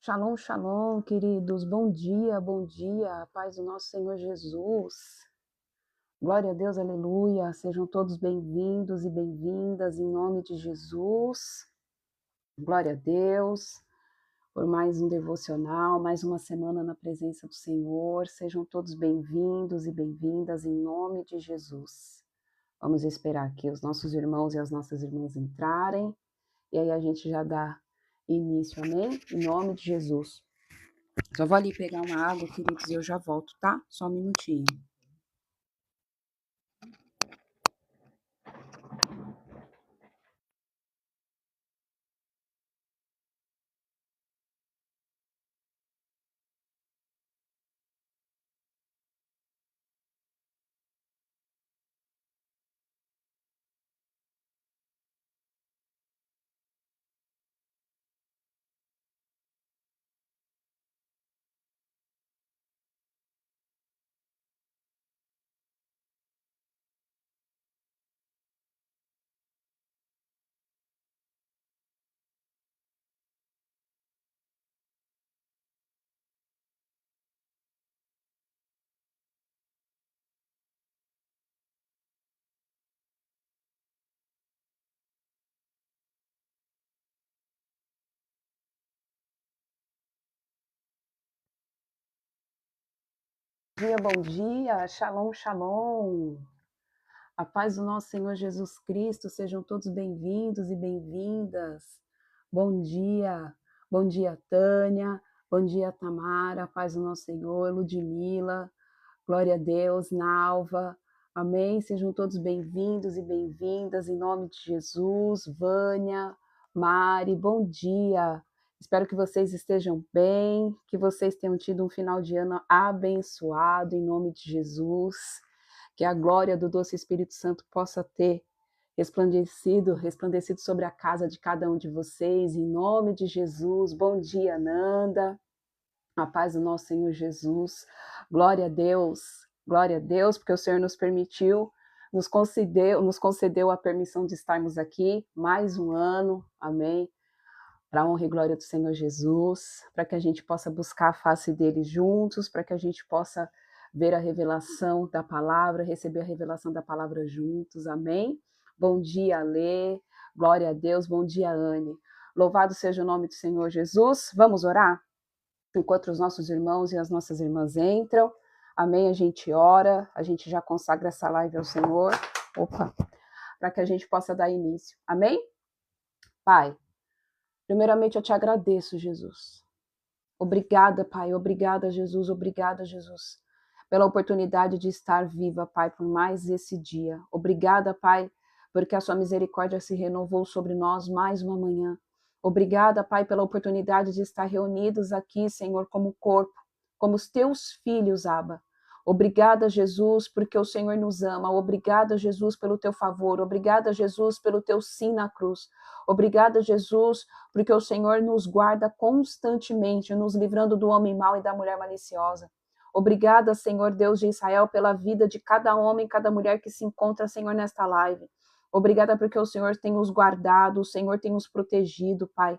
Shalom, shalom, queridos. Bom dia, a paz do nosso Senhor Jesus. Glória a Deus, aleluia. Sejam todos bem-vindos e bem-vindas em nome de Jesus. Glória a Deus por mais um devocional, mais uma semana na presença do Senhor. Sejam todos bem-vindos e bem-vindas em nome de Jesus. Vamos esperar aqui os nossos irmãos e as nossas irmãs entrarem e aí a gente já dá início, amém? Em nome de Jesus. Só vou ali pegar uma água, queridos, e eu já volto, tá? Só um minutinho. Bom dia, shalom, shalom. A paz do nosso Senhor Jesus Cristo, sejam todos bem-vindos e bem-vindas. Bom dia, Tânia, bom dia, Tamara, a paz do nosso Senhor, Ludmila, glória a Deus, Nalva, amém? Sejam todos bem-vindos e bem-vindas em nome de Jesus, Vânia, Mari, bom dia. Espero que vocês estejam bem, que vocês tenham tido um final de ano abençoado em nome de Jesus, que a glória do doce Espírito Santo possa ter resplandecido sobre a casa de cada um de vocês, em nome de Jesus. Bom dia, Nanda. A paz do nosso Senhor Jesus. Glória a Deus, porque o Senhor nos permitiu, nos concedeu a permissão de estarmos aqui mais um ano, amém? Para a honra e glória do Senhor Jesus, para que a gente possa buscar a face dele juntos, para que a gente possa ver a revelação da palavra, receber a revelação da palavra juntos, amém? Bom dia, Lê, glória a Deus, bom dia, Anne. Louvado seja o nome do Senhor Jesus. Vamos orar? Enquanto os nossos irmãos e as nossas irmãs entram, amém? A gente ora, a gente já consagra essa live ao Senhor, para que a gente possa dar início, amém? Pai, primeiramente eu te agradeço, Jesus. Obrigada, Pai, obrigada, Jesus, pela oportunidade de estar viva, Pai, por mais esse dia. Obrigada, Pai, porque a sua misericórdia se renovou sobre nós mais uma manhã. Obrigada, Pai, pela oportunidade de estar reunidos aqui, Senhor, como corpo, como os teus filhos, Abba. Obrigada, Jesus, porque o Senhor nos ama. Obrigada, Jesus, pelo teu favor. Obrigada, Jesus, pelo teu sim na cruz. Obrigada, Jesus, porque o Senhor nos guarda constantemente, nos livrando do homem mau e da mulher maliciosa. Obrigada, Senhor Deus de Israel, pela vida de cada homem e cada mulher que se encontra, Senhor, nesta live. Obrigada porque o Senhor tem os guardado, o Senhor tem os protegido, Pai.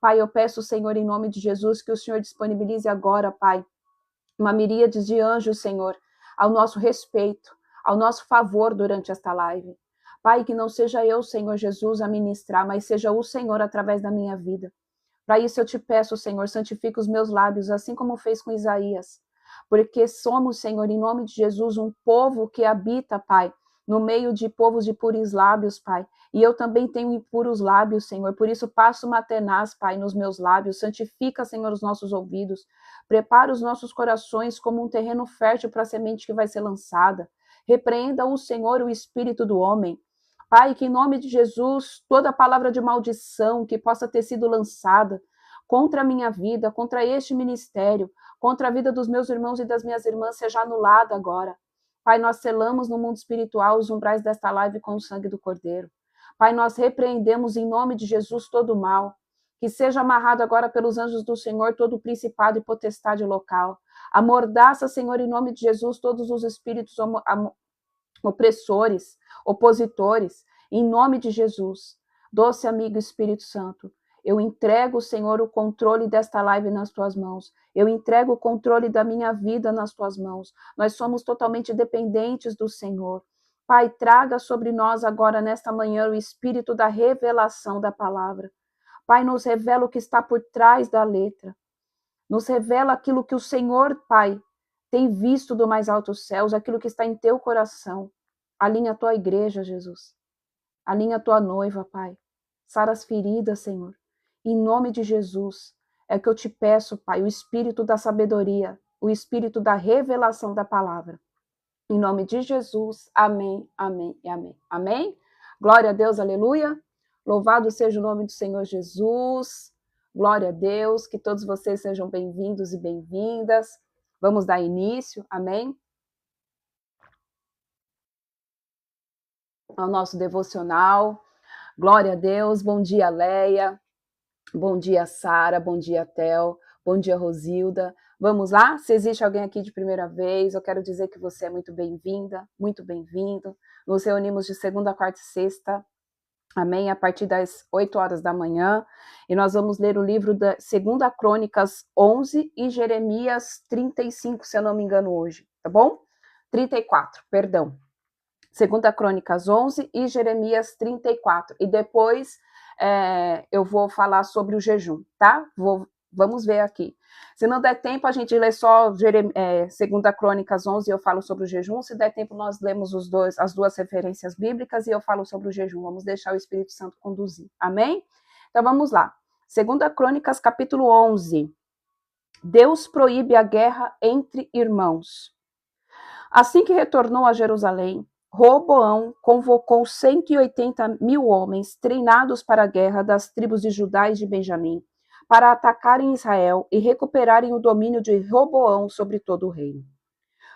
Pai, eu peço, Senhor, em nome de Jesus, que o Senhor disponibilize agora, Pai, uma miríade de anjos, Senhor, ao nosso respeito, ao nosso favor durante esta live. Pai, que não seja eu, Senhor Jesus, a ministrar, mas seja o Senhor através da minha vida. Para isso eu te peço, Senhor, santifica os meus lábios, assim como fez com Isaías. Porque somos, Senhor, em nome de Jesus, um povo que habita, Pai, no meio de povos de puros lábios, Pai. E eu também tenho impuros lábios, Senhor. Por isso passo uma tenaz, Pai, nos meus lábios. Santifica, Senhor, os nossos ouvidos. Prepara os nossos corações como um terreno fértil para a semente que vai ser lançada. Repreenda o Senhor, o espírito do homem. Pai, que em nome de Jesus, toda palavra de maldição que possa ter sido lançada contra a minha vida, contra este ministério, contra a vida dos meus irmãos e das minhas irmãs, seja anulada agora. Pai, nós selamos no mundo espiritual os umbrais desta live com o sangue do Cordeiro. Pai, nós repreendemos em nome de Jesus todo o mal. Que seja amarrado agora pelos anjos do Senhor todo o principado e potestade local. Amordaça, Senhor, em nome de Jesus, todos os espíritos opressores, opositores, em nome de Jesus. Doce amigo Espírito Santo, Eu entrego, Senhor, o controle desta live nas tuas mãos. Eu entrego o controle da minha vida nas tuas mãos. Nós somos totalmente dependentes do Senhor. Pai, traga sobre nós agora, nesta manhã, o espírito da revelação da palavra. Pai, nos revela o que está por trás da letra. Nos revela aquilo que o Senhor, Pai, tem visto do mais altos céus, aquilo que está em teu coração. Alinha a tua igreja, Jesus. Alinha a tua noiva, Pai. Sara as feridas, Senhor. Em nome de Jesus, é que eu te peço, Pai, o espírito da sabedoria, o espírito da revelação da palavra. Em nome de Jesus, amém, amém e amém. Amém? Glória a Deus, aleluia. Louvado seja o nome do Senhor Jesus. Glória a Deus, que todos vocês sejam bem-vindos e bem-vindas. Vamos dar início, amém? Ao nosso devocional. Glória a Deus, bom dia, Leia. Bom dia, Sara. Bom dia, Tel. Bom dia, Rosilda. Vamos lá? Se existe alguém aqui de primeira vez, eu quero dizer que você é muito bem-vinda, muito bem-vindo. Nos reunimos de segunda, quarta e sexta, amém? A partir das 8 horas da manhã. E nós vamos ler o livro da 2 Crônicas 11 e Jeremias 35, se eu não me engano, hoje, tá bom? 34, perdão. 2 Crônicas 11 e Jeremias 34. E depois eu vou falar sobre o jejum, tá? Vamos ver aqui. Se não der tempo, a gente lê só 2 Crônicas 11 e eu falo sobre o jejum. Se der tempo, nós lemos as duas referências bíblicas e eu falo sobre o jejum. Vamos deixar o Espírito Santo conduzir. Amém? Então vamos lá. 2 Crônicas, capítulo 11. Deus proíbe a guerra entre irmãos. Assim que retornou a Jerusalém, Roboão convocou 180.000 homens treinados para a guerra das tribos de Judá e de Benjamim, para atacarem Israel e recuperarem o domínio de Roboão sobre todo o reino.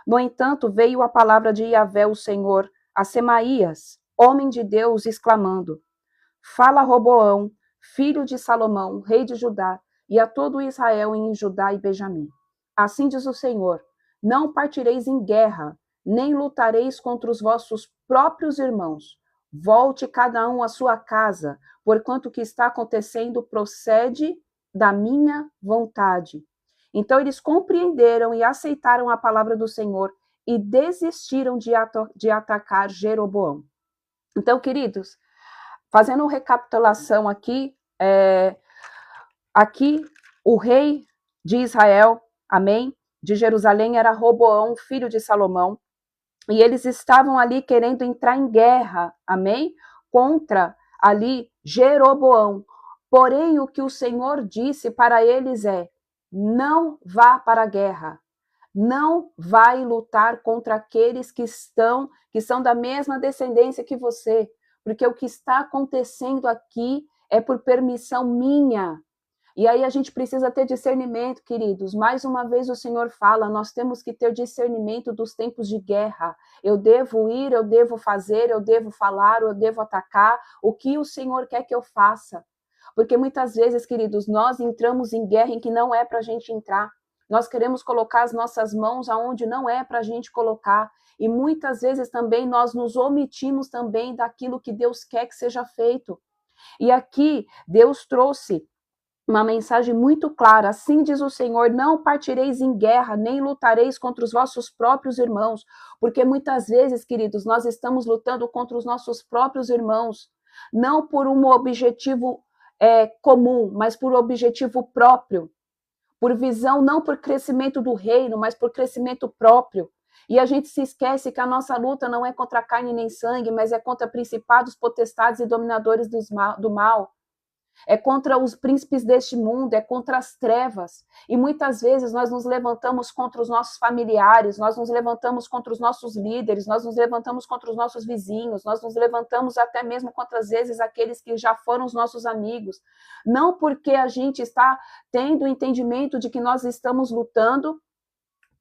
No entanto, veio a palavra de Yahvé, o Senhor, a Semaías, homem de Deus, exclamando: Fala, Roboão, filho de Salomão, rei de Judá, e a todo Israel em Judá e Benjamim. Assim diz o Senhor: não partireis em guerra, nem lutareis contra os vossos próprios irmãos. Volte cada um à sua casa, porquanto o que está acontecendo procede da minha vontade. Então eles compreenderam e aceitaram a palavra do Senhor e desistiram de atacar Jeroboão. Então, queridos, fazendo uma recapitulação aqui, aqui o rei de Israel, amém, de Jerusalém era Roboão, filho de Salomão, e eles estavam ali querendo entrar em guerra, amém, contra ali Jeroboão. Porém, o que o Senhor disse para eles é: não vá para a guerra, não vai lutar contra aqueles que são da mesma descendência que você, porque o que está acontecendo aqui é por permissão minha. E aí a gente precisa ter discernimento, queridos. Mais uma vez o Senhor fala, nós temos que ter discernimento dos tempos de guerra. Eu devo ir, eu devo fazer, eu devo falar, eu devo atacar. O que o Senhor quer que eu faça? Porque muitas vezes, queridos, nós entramos em guerra em que não é para a gente entrar. Nós queremos colocar as nossas mãos aonde não é para a gente colocar. E muitas vezes também nós nos omitimos também daquilo que Deus quer que seja feito. E aqui Deus trouxe uma mensagem muito clara: assim diz o Senhor, não partireis em guerra, nem lutareis contra os vossos próprios irmãos, porque muitas vezes, queridos, nós estamos lutando contra os nossos próprios irmãos, não por um objetivo comum, mas por um objetivo próprio, por visão, não por crescimento do reino, mas por crescimento próprio. E a gente se esquece que a nossa luta não é contra carne nem sangue, mas é contra principados, potestades e dominadores do mal. É contra os príncipes deste mundo, é contra as trevas. E muitas vezes nós nos levantamos contra os nossos familiares, nós nos levantamos contra os nossos líderes, nós nos levantamos contra os nossos vizinhos, nós nos levantamos até mesmo contra, às vezes, aqueles que já foram os nossos amigos. Não porque a gente está tendo o entendimento de que nós estamos lutando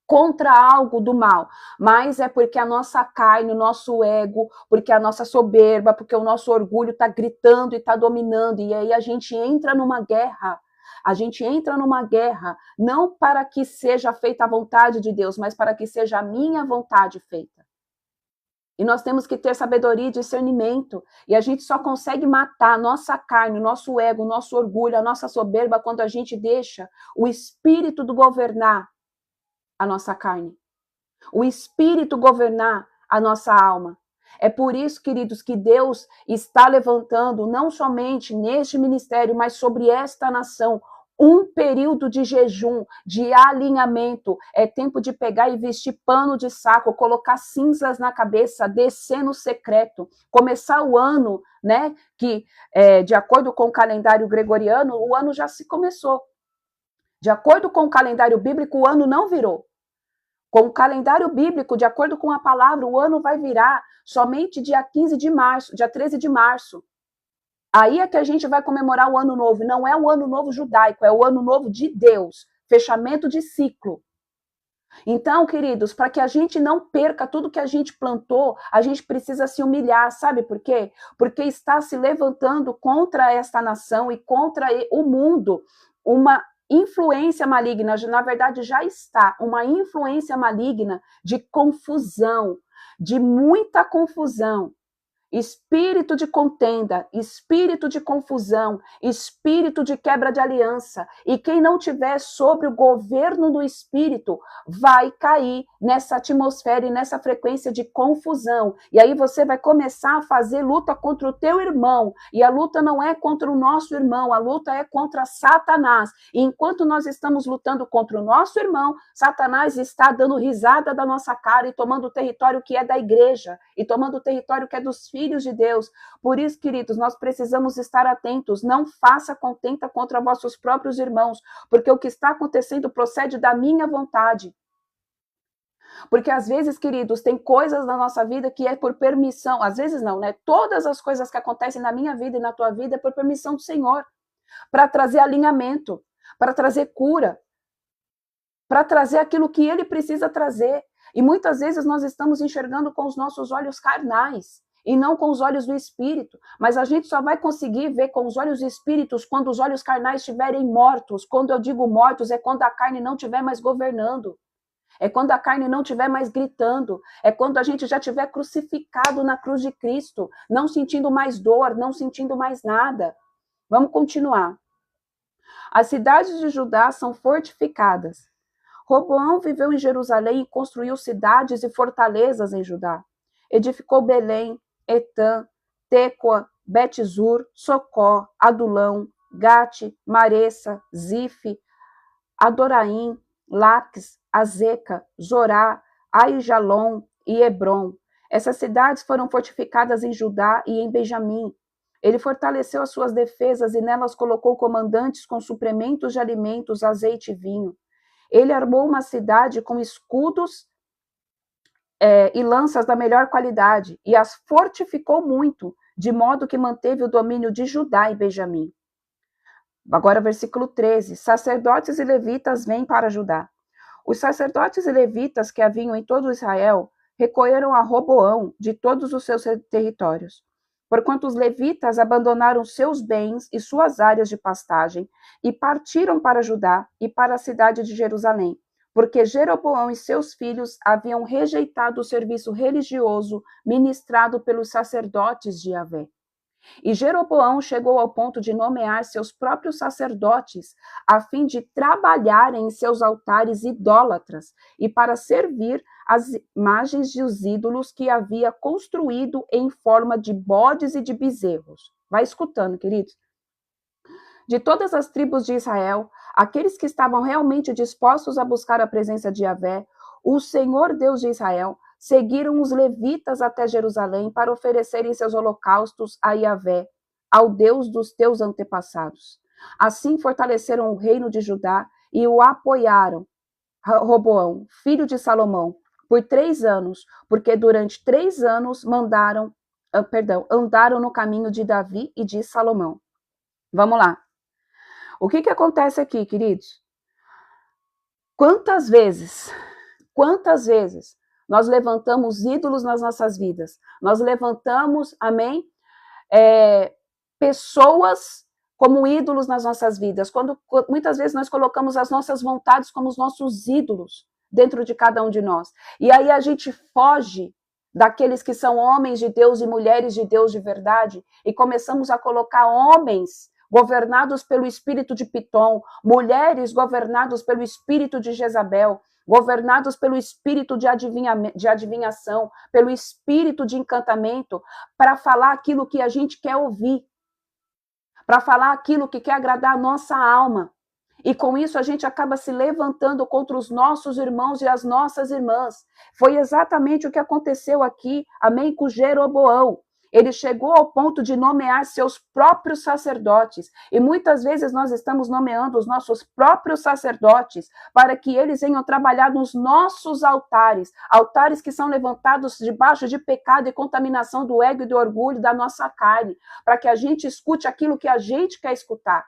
contra algo do mal, mas é porque a nossa carne, o nosso ego, porque a nossa soberba, porque o nosso orgulho está gritando e está dominando, e aí a gente entra numa guerra. A gente entra numa guerra não para que seja feita a vontade de Deus, mas para que seja a minha vontade feita. E nós temos que ter sabedoria e discernimento. E a gente só consegue matar a nossa carne, o nosso ego, o nosso orgulho, a nossa soberba, quando a gente deixa o Espírito do governar a nossa carne. O Espírito governar a nossa alma. É por isso, queridos, que Deus está levantando, não somente neste ministério, mas sobre esta nação, um período de jejum, de alinhamento. É tempo de pegar e vestir pano de saco, colocar cinzas na cabeça, descer no secreto, começar o ano, né? Que, de acordo com o calendário gregoriano, o ano já se começou. De acordo com o calendário bíblico, o ano não virou. Com o calendário bíblico, de acordo com a palavra, o ano vai virar somente dia 15 de março, dia 13 de março. Aí é que a gente vai comemorar o ano novo. Não é o ano novo judaico, é o ano novo de Deus. Fechamento de ciclo. Então, queridos, para que a gente não perca tudo que a gente plantou, a gente precisa se humilhar. Sabe por quê? Porque está se levantando contra esta nação e contra o mundo uma influência maligna, na verdade já está, uma influência maligna de confusão, de muita confusão. Espírito de contenda, espírito de confusão, espírito de quebra de aliança. E quem não tiver sobre o governo do Espírito vai cair nessa atmosfera e nessa frequência de confusão. E aí você vai começar a fazer luta contra o teu irmão. E a luta não é contra o nosso irmão, a luta é contra Satanás. E enquanto nós estamos lutando contra o nosso irmão, Satanás está dando risada da nossa cara e tomando o território que é da igreja, e tomando o território que é dos filhos de Deus. Por isso, queridos, nós precisamos estar atentos. Não faça contenda contra vossos próprios irmãos, porque o que está acontecendo procede da minha vontade. Porque às vezes, queridos, tem coisas na nossa vida que é por permissão. Às vezes não, né? Todas as coisas que acontecem na minha vida e na tua vida é por permissão do Senhor, para trazer alinhamento, para trazer cura, para trazer aquilo que Ele precisa trazer. E muitas vezes nós estamos enxergando com os nossos olhos carnais e não com os olhos do Espírito. Mas a gente só vai conseguir ver com os olhos espíritos quando os olhos carnais estiverem mortos. Quando eu digo mortos, é quando a carne não estiver mais governando. É quando a carne não estiver mais gritando. É quando a gente já estiver crucificado na cruz de Cristo, não sentindo mais dor, não sentindo mais nada. Vamos continuar. As cidades de Judá são fortificadas. Roboão viveu em Jerusalém e construiu cidades e fortalezas em Judá. Edificou Belém, Etã, Tecoa, Bet-zur, Socó, Adulão, Gate, Maressa, Zife, Adoraim, Laques, Azeca, Zorá, Aijalon e Hebron. Essas cidades foram fortificadas em Judá e em Benjamim. Ele fortaleceu as suas defesas e nelas colocou comandantes com suprimentos de alimentos, azeite e vinho. Ele armou uma cidade com escudos e lanças da melhor qualidade, e as fortificou muito, de modo que manteve o domínio de Judá e Benjamim. Agora, versículo 13. Sacerdotes e levitas vêm para Judá. Os sacerdotes e levitas que haviam em todo Israel recolheram a Roboão de todos os seus territórios, porquanto os levitas abandonaram seus bens e suas áreas de pastagem e partiram para Judá e para a cidade de Jerusalém, porque Jeroboão e seus filhos haviam rejeitado o serviço religioso ministrado pelos sacerdotes de Yahvé. E Jeroboão chegou ao ponto de nomear seus próprios sacerdotes a fim de trabalharem em seus altares idólatras e para servir as imagens dos ídolos que havia construído em forma de bodes e de bezerros. Vai escutando, queridos. De todas as tribos de Israel, aqueles que estavam realmente dispostos a buscar a presença de Yahvé, o Senhor Deus de Israel, seguiram os levitas até Jerusalém para oferecerem seus holocaustos a Yahvé, ao Deus dos teus antepassados. Assim fortaleceram o reino de Judá e o apoiaram, Roboão, filho de Salomão, por 3 anos, porque durante 3 anos andaram no caminho de Davi e de Salomão. Vamos lá. O que acontece aqui, queridos? Quantas vezes nós levantamos ídolos nas nossas vidas? Nós levantamos, amém? Pessoas como ídolos nas nossas vidas. Quando muitas vezes nós colocamos as nossas vontades como os nossos ídolos dentro de cada um de nós. E aí a gente foge daqueles que são homens de Deus e mulheres de Deus de verdade, e começamos a colocar homens governados pelo espírito de Pitom, mulheres governadas pelo espírito de Jezabel, governados pelo espírito de adivinhação, pelo espírito de encantamento, para falar aquilo que a gente quer ouvir, para falar aquilo que quer agradar a nossa alma. E com isso a gente acaba se levantando contra os nossos irmãos e as nossas irmãs. Foi exatamente o que aconteceu aqui, amém, com Jeroboão. Ele chegou ao ponto de nomear seus próprios sacerdotes. E muitas vezes nós estamos nomeando os nossos próprios sacerdotes para que eles venham trabalhar nos nossos altares. Altares que são levantados debaixo de pecado e contaminação do ego e do orgulho da nossa carne. Para que a gente escute aquilo que a gente quer escutar.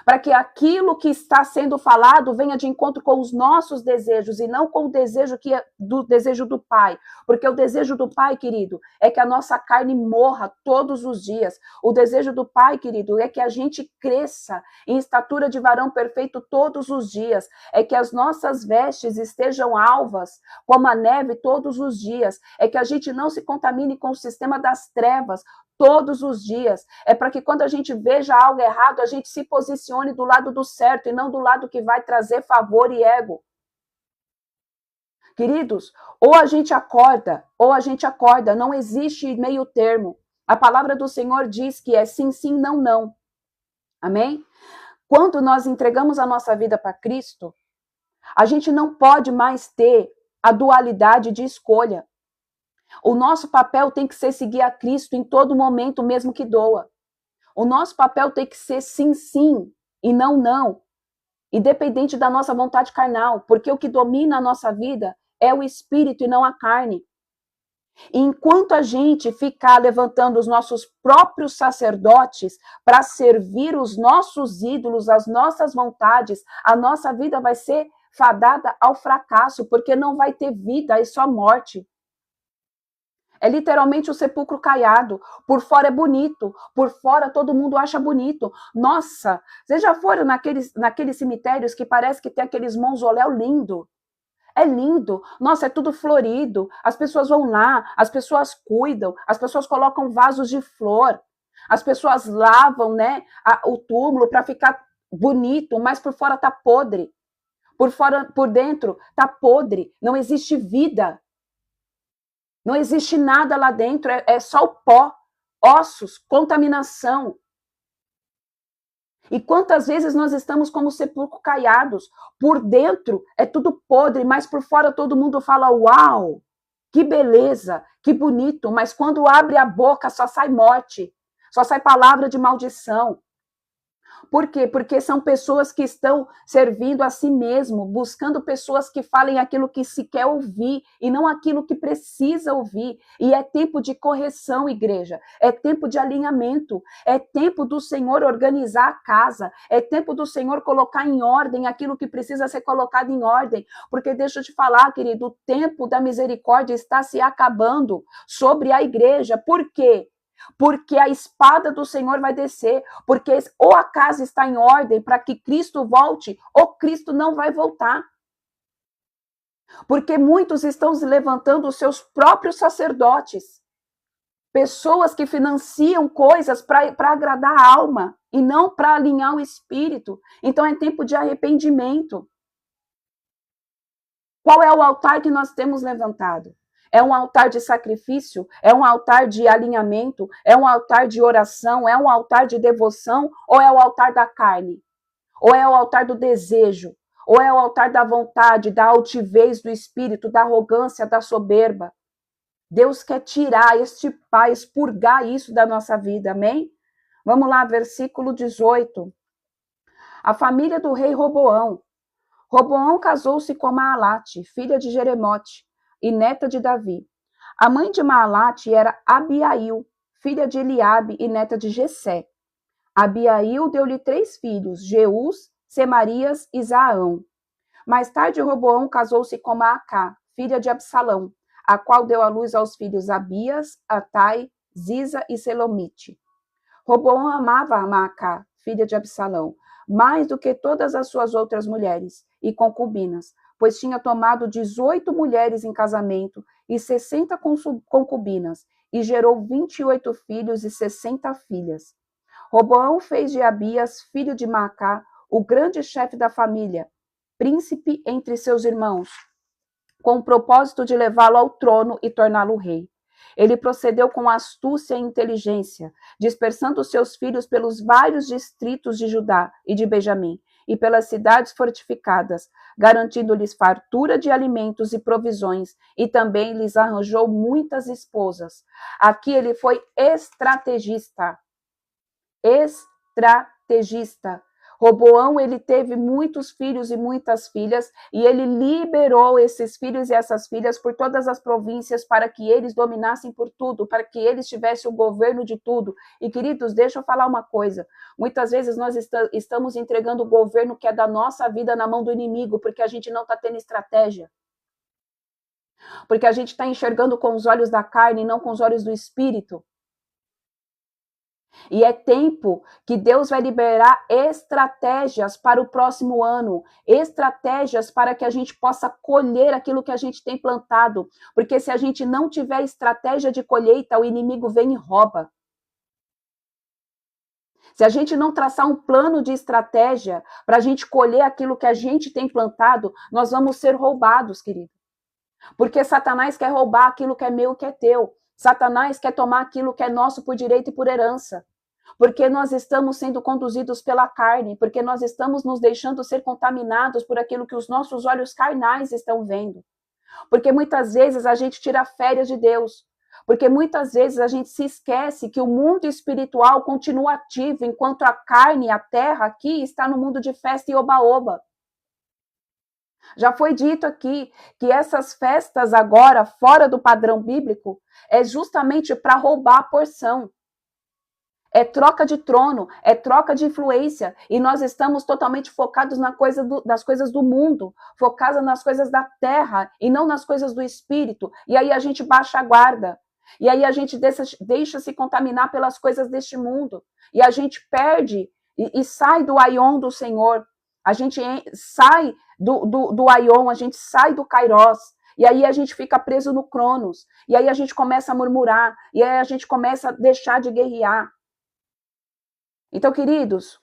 Para que aquilo que está sendo falado venha de encontro com os nossos desejos e não com o desejo que é do desejo do Pai. Porque o desejo do Pai, querido, é que a nossa carne morra todos os dias. O desejo do Pai, querido, é que a gente cresça em estatura de varão perfeito todos os dias. É que as nossas vestes estejam alvas como a neve todos os dias. É que a gente não se contamine com o sistema das trevas todos os dias. É para que quando a gente veja algo errado, a gente se posicione do lado do certo e não do lado que vai trazer favor e ego. Queridos, ou a gente acorda, não existe meio termo. A palavra do Senhor diz que é sim, sim, não, não. Amém? Quando nós entregamos a nossa vida para Cristo, a gente não pode mais ter a dualidade de escolha. O nosso papel tem que ser seguir a Cristo em todo momento, mesmo que doa. O nosso papel tem que ser sim, sim e não, não. Independente da nossa vontade carnal, porque o que domina a nossa vida é o espírito e não a carne. E enquanto a gente ficar levantando os nossos próprios sacerdotes para servir os nossos ídolos, as nossas vontades, a nossa vida vai ser fadada ao fracasso, porque não vai ter vida e só morte. É literalmente o sepulcro caiado. Por fora é bonito. Por fora todo mundo acha bonito. Nossa, vocês já foram naqueles cemitérios que parece que tem aqueles mausoléus lindos? É lindo. Nossa, é tudo florido. As pessoas vão lá, as pessoas cuidam, as pessoas colocam vasos de flor. As pessoas lavam, né, o túmulo para ficar bonito, mas por fora tá podre. Por dentro tá podre. Não existe vida. Não existe nada lá dentro, é só o pó, ossos, contaminação. E quantas vezes nós estamos como sepulcro caiados? Por dentro é tudo podre, mas por fora todo mundo fala, uau, que beleza, que bonito. Mas quando abre a boca só sai morte, só sai palavra de maldição. Por quê? Porque são pessoas que estão servindo a si mesmo, buscando pessoas que falem aquilo que se quer ouvir e não aquilo que precisa ouvir. E é tempo de correção, igreja. É tempo de alinhamento. É tempo do Senhor organizar a casa. É tempo do Senhor colocar em ordem aquilo que precisa ser colocado em ordem. Porque deixa eu te falar, querido, o tempo da misericórdia está se acabando sobre a igreja. Por quê? Porque a espada do Senhor vai descer, porque ou a casa está em ordem para que Cristo volte, ou Cristo não vai voltar. Porque muitos estão se levantando os seus próprios sacerdotes, pessoas que financiam coisas para agradar a alma e não para alinhar o espírito. Então é tempo de arrependimento. Qual é o altar que nós temos levantado? É um altar de sacrifício? É um altar de alinhamento? É um altar de oração? É um altar de devoção? Ou é o altar da carne? Ou é o altar do desejo? Ou é o altar da vontade, da altivez do espírito, da arrogância, da soberba? Deus quer tirar este pai, expurgar isso da nossa vida, amém? Vamos lá, versículo 18. A família do rei Roboão. Roboão casou-se com Maalate, filha de Jeremote, e neta de Davi. A mãe de Maalate era Abiail, filha de Eliabe e neta de Jessé. Abiail deu-lhe 3 filhos, Jeús, Semarias e Zaão. Mais tarde, Roboão casou-se com Maacá, filha de Absalão, a qual deu à luz aos filhos Abias, Atai, Ziza e Selomite. Roboão amava a Maacá, filha de Absalão, mais do que todas as suas outras mulheres e concubinas, pois tinha tomado 18 mulheres em casamento e 60 concubinas, e gerou 28 filhos e 60 filhas. Roboão fez de Abias, filho de Maacá, o grande chefe da família, príncipe entre seus irmãos, com o propósito de levá-lo ao trono e torná-lo rei. Ele procedeu com astúcia e inteligência, dispersando seus filhos pelos vários distritos de Judá e de Benjamim, e pelas cidades fortificadas, garantindo-lhes fartura de alimentos e provisões, e também lhes arranjou muitas esposas. Aqui ele foi estrategista. Roboão, ele teve muitos filhos e muitas filhas, e ele liberou esses filhos e essas filhas por todas as províncias para que eles dominassem por tudo, para que eles tivessem o governo de tudo. E, queridos, deixa eu falar uma coisa. Muitas vezes nós estamos entregando o governo que é da nossa vida na mão do inimigo, porque a gente não está tendo estratégia. Porque a gente está enxergando com os olhos da carne e não com os olhos do espírito. E é tempo que Deus vai liberar estratégias para o próximo ano, estratégias para que a gente possa colher aquilo que a gente tem plantado, porque se a gente não tiver estratégia de colheita, o inimigo vem e rouba. Se a gente não traçar um plano de estratégia para a gente colher aquilo que a gente tem plantado, nós vamos ser roubados, querido. Porque Satanás quer roubar aquilo que é meu e que é teu. Satanás quer tomar aquilo que é nosso por direito e por herança. Porque nós estamos sendo conduzidos pela carne, porque nós estamos nos deixando ser contaminados por aquilo que os nossos olhos carnais estão vendo. Porque muitas vezes a gente tira férias de Deus. Porque muitas vezes a gente se esquece que o mundo espiritual continua ativo, enquanto a carne, a terra aqui, está no mundo de festa e oba-oba. Já foi dito aqui que essas festas agora, fora do padrão bíblico, é justamente para roubar a porção. É troca de trono, é troca de influência. E nós estamos totalmente focados nas coisas do mundo, focados nas coisas da terra e não nas coisas do espírito. E aí a gente baixa a guarda. E aí a gente deixa se contaminar pelas coisas deste mundo. E a gente perde e sai do aion do Senhor. A gente sai do aion, a gente sai do Kairos. E aí a gente fica preso no Cronos. E aí a gente começa a murmurar. E aí a gente começa a deixar de guerrear. Então, queridos,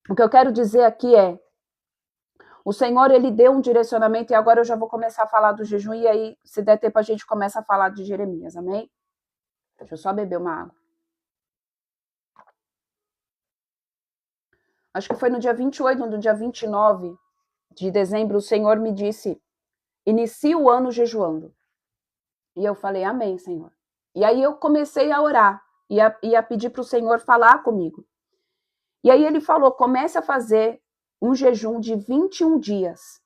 o que eu quero dizer aqui é, o Senhor, ele deu um direcionamento, e agora eu já vou começar a falar do jejum, e aí, se der tempo, a gente começa a falar de Jeremias, amém? Deixa eu só beber uma água. Acho que foi no dia 28, no dia 29 de dezembro, o Senhor me disse, inicie o ano jejuando. E eu falei, amém, Senhor. E aí eu comecei a orar, e a pedir para o Senhor falar comigo. E aí ele falou, comece a fazer um jejum de 21 dias.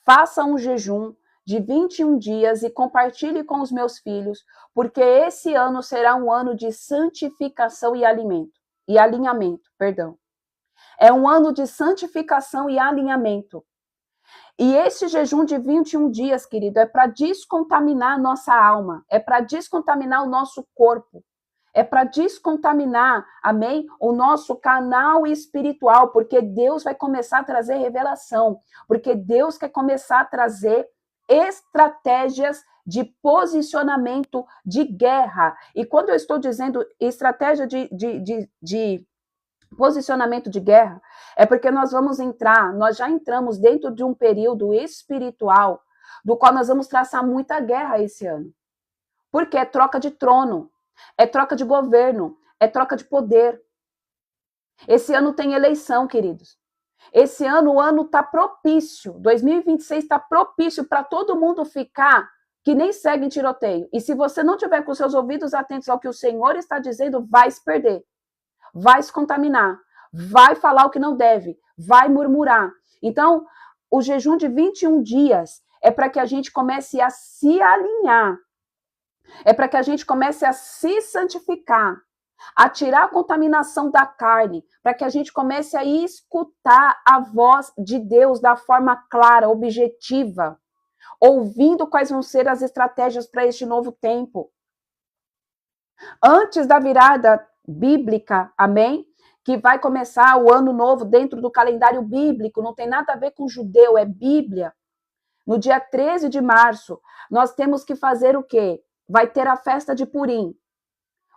Faça um jejum de 21 dias e compartilhe com os meus filhos, porque esse ano será um ano de santificação e alinhamento. É um ano de santificação e alinhamento. E esse jejum de 21 dias, querido, é para descontaminar a nossa alma, é para descontaminar o nosso corpo. É para descontaminar, amém, o nosso canal espiritual, porque Deus vai começar a trazer revelação, porque Deus quer começar a trazer estratégias de posicionamento de guerra. E quando eu estou dizendo estratégia de posicionamento de guerra, é porque nós já entramos dentro de um período espiritual, do qual nós vamos traçar muita guerra esse ano. Porque é troca de trono. É troca de governo, é troca de poder. Esse ano tem eleição, queridos. Esse ano, o ano está propício. 2026 está propício para todo mundo ficar que nem segue em tiroteio. E se você não tiver com seus ouvidos atentos ao que o Senhor está dizendo, vai se perder. Vai se contaminar. Vai falar o que não deve. Vai murmurar. Então, o jejum de 21 dias é para que a gente comece a se alinhar. É para que a gente comece a se santificar, a tirar a contaminação da carne, para que a gente comece a escutar a voz de Deus da forma clara, objetiva, ouvindo quais vão ser as estratégias para este novo tempo. Antes da virada bíblica, amém? Que vai começar o ano novo dentro do calendário bíblico, não tem nada a ver com judeu, é Bíblia. no dia 13 de março, nós temos que fazer o quê? Vai ter a festa de Purim.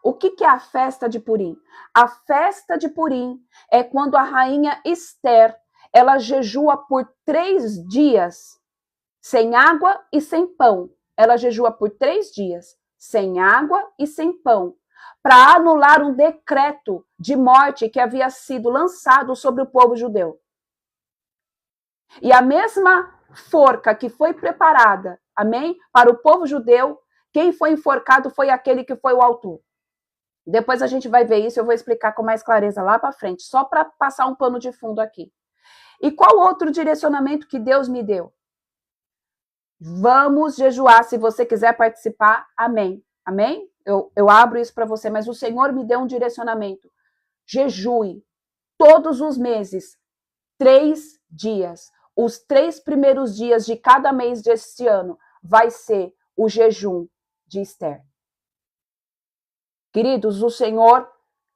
O que é a festa de Purim? A festa de Purim é quando a rainha Esther, ela jejua por 3 dias, sem água e sem pão. Ela jejua por 3 dias, sem água e sem pão, para anular um decreto de morte que havia sido lançado sobre o povo judeu. E a mesma forca que foi preparada, amém, para o povo judeu, quem foi enforcado foi aquele que foi o autor. Depois a gente vai ver isso, eu vou explicar com mais clareza lá para frente, só para passar um pano de fundo aqui. E qual outro direcionamento que Deus me deu? Vamos jejuar, se você quiser participar, amém. Amém? Eu abro isso para você, mas o Senhor me deu um direcionamento. Jejue todos os meses, 3 dias. Os 3 primeiros dias de cada mês deste ano vai ser o jejum de Esther. Queridos, o Senhor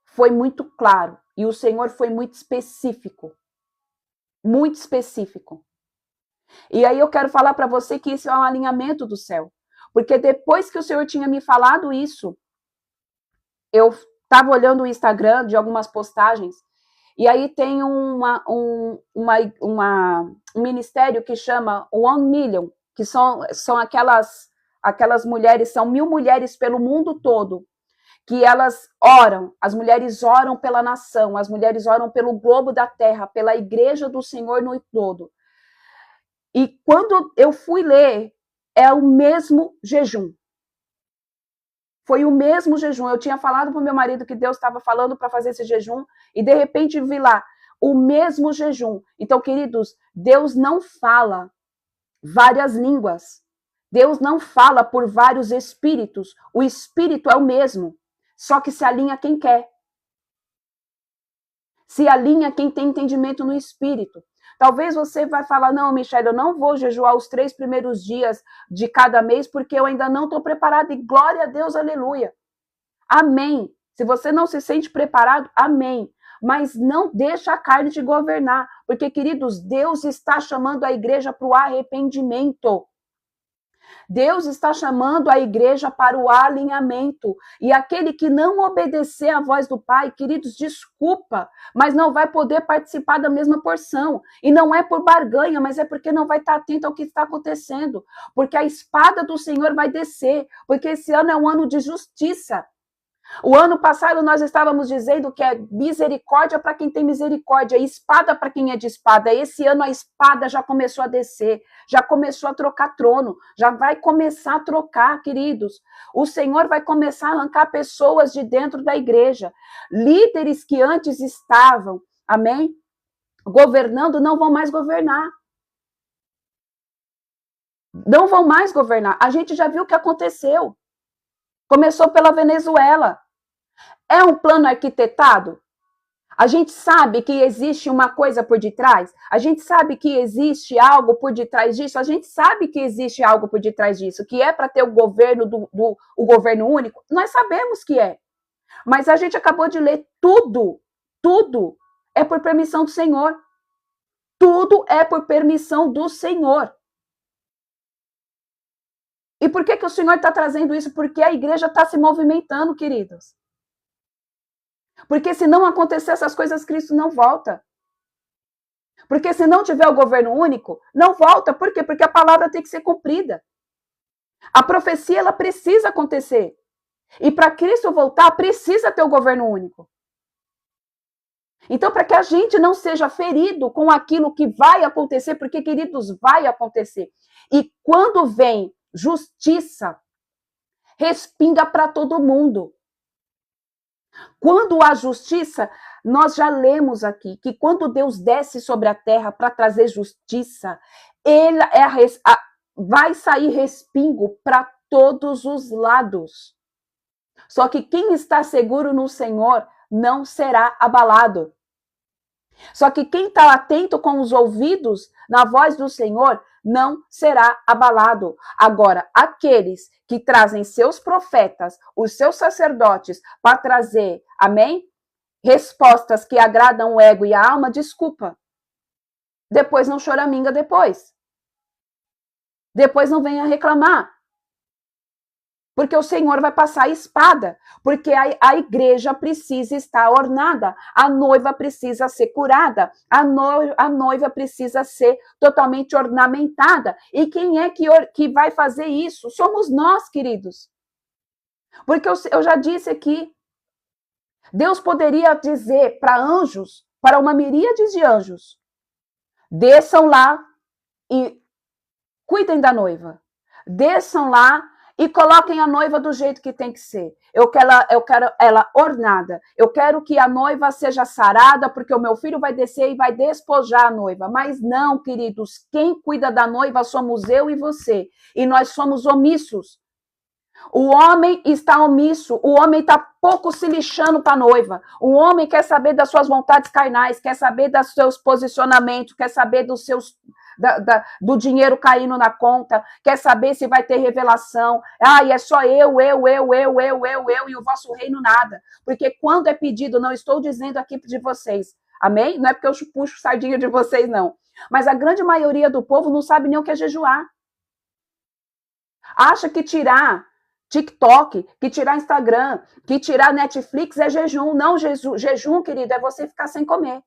foi muito claro e o Senhor foi muito específico. Muito específico. E aí eu quero falar para você que isso é um alinhamento do céu. Porque depois que o Senhor tinha me falado isso, eu estava olhando o Instagram de algumas postagens, e aí tem um ministério que chama 1 Million, que são aquelas mulheres, são 1000 mulheres pelo mundo todo, que elas oram, as mulheres oram pela nação, as mulheres oram pelo globo da terra, pela igreja do Senhor no todo. E quando eu fui ler, é o mesmo jejum. Foi o mesmo jejum. Eu tinha falado para o meu marido que Deus estava falando para fazer esse jejum, e de repente vi lá, o mesmo jejum. Então, queridos, Deus não fala várias línguas. Deus não fala por vários espíritos. O espírito é o mesmo, só que se alinha quem quer. Se alinha quem tem entendimento no espírito. Talvez você vai falar, não, Michelle, eu não vou jejuar os 3 primeiros dias de cada mês, porque eu ainda não estou preparada. E glória a Deus, aleluia. Amém. Se você não se sente preparado, amém. Mas não deixa a carne te governar. Porque, queridos, Deus está chamando a igreja para o arrependimento. Deus está chamando a igreja para o alinhamento. E aquele que não obedecer à voz do Pai, queridos, desculpa, mas não vai poder participar da mesma porção. E não é por barganha, mas é porque não vai estar atento ao que está acontecendo. Porque a espada do Senhor vai descer. Porque esse ano é um ano de justiça. O ano passado nós estávamos dizendo que é misericórdia para quem tem misericórdia, espada para quem é de espada. Esse ano a espada já começou a descer, já começou a trocar trono, já vai começar a trocar, queridos. O Senhor vai começar a arrancar pessoas de dentro da igreja. Líderes que antes estavam, amém, governando, não vão mais governar. Não vão mais governar. A gente já viu o que aconteceu. Começou pela Venezuela. É um plano arquitetado? A gente sabe que existe uma coisa por detrás? A gente sabe que existe algo por detrás disso? A gente sabe que existe algo por detrás disso, que é para ter o governo o governo único? Nós sabemos que é. Mas a gente acabou de ler tudo é por permissão do Senhor. Tudo é por permissão do Senhor. E por que o Senhor está trazendo isso? Porque a igreja está se movimentando, queridos. Porque se não acontecer essas coisas, Cristo não volta. Porque se não tiver o governo único, não volta. Por quê? Porque a palavra tem que ser cumprida. A profecia, ela precisa acontecer. E para Cristo voltar, precisa ter o governo único. Então, para que a gente não seja ferido com aquilo que vai acontecer, porque, queridos, vai acontecer. E quando vem justiça, respinga para todo mundo. Quando há justiça, nós já lemos aqui que quando Deus desce sobre a terra para trazer justiça, ele vai sair respingo para todos os lados. Só que quem está seguro no Senhor não será abalado. Só que quem está atento com os ouvidos na voz do Senhor não será abalado. Agora, aqueles que trazem seus profetas, os seus sacerdotes, para trazer, amém? Respostas que agradam o ego e a alma, desculpa. Depois não choraminga depois. Depois não venha reclamar. Porque o Senhor vai passar a espada, porque a igreja precisa estar ornada, a noiva precisa ser curada, a noiva precisa ser totalmente ornamentada. E quem é que vai fazer isso? Somos nós, queridos. Porque eu já disse aqui, Deus poderia dizer para anjos, para uma miríade de anjos, desçam lá e cuidem da noiva. Desçam lá e coloquem a noiva do jeito que tem que ser. Eu quero ela ornada. Eu quero que a noiva seja sarada, porque o meu filho vai descer e vai despojar a noiva. Mas não, queridos, quem cuida da noiva somos eu e você. E nós somos omissos. O homem está omisso, o homem está pouco se lixando para a noiva. O homem quer saber das suas vontades carnais, quer saber dos seus posicionamentos, quer saber dos seus do dinheiro caindo na conta, quer saber se vai ter revelação. E é só eu, e o vosso reino nada. Porque quando é pedido, não estou dizendo aqui de vocês, amém? Não é porque eu puxo sardinha de vocês, não. Mas a grande maioria do povo não sabe nem o que é jejuar. Acha que tirar TikTok, que tirar Instagram, que tirar Netflix é jejum. Não, jejum, querido, é você ficar sem comer.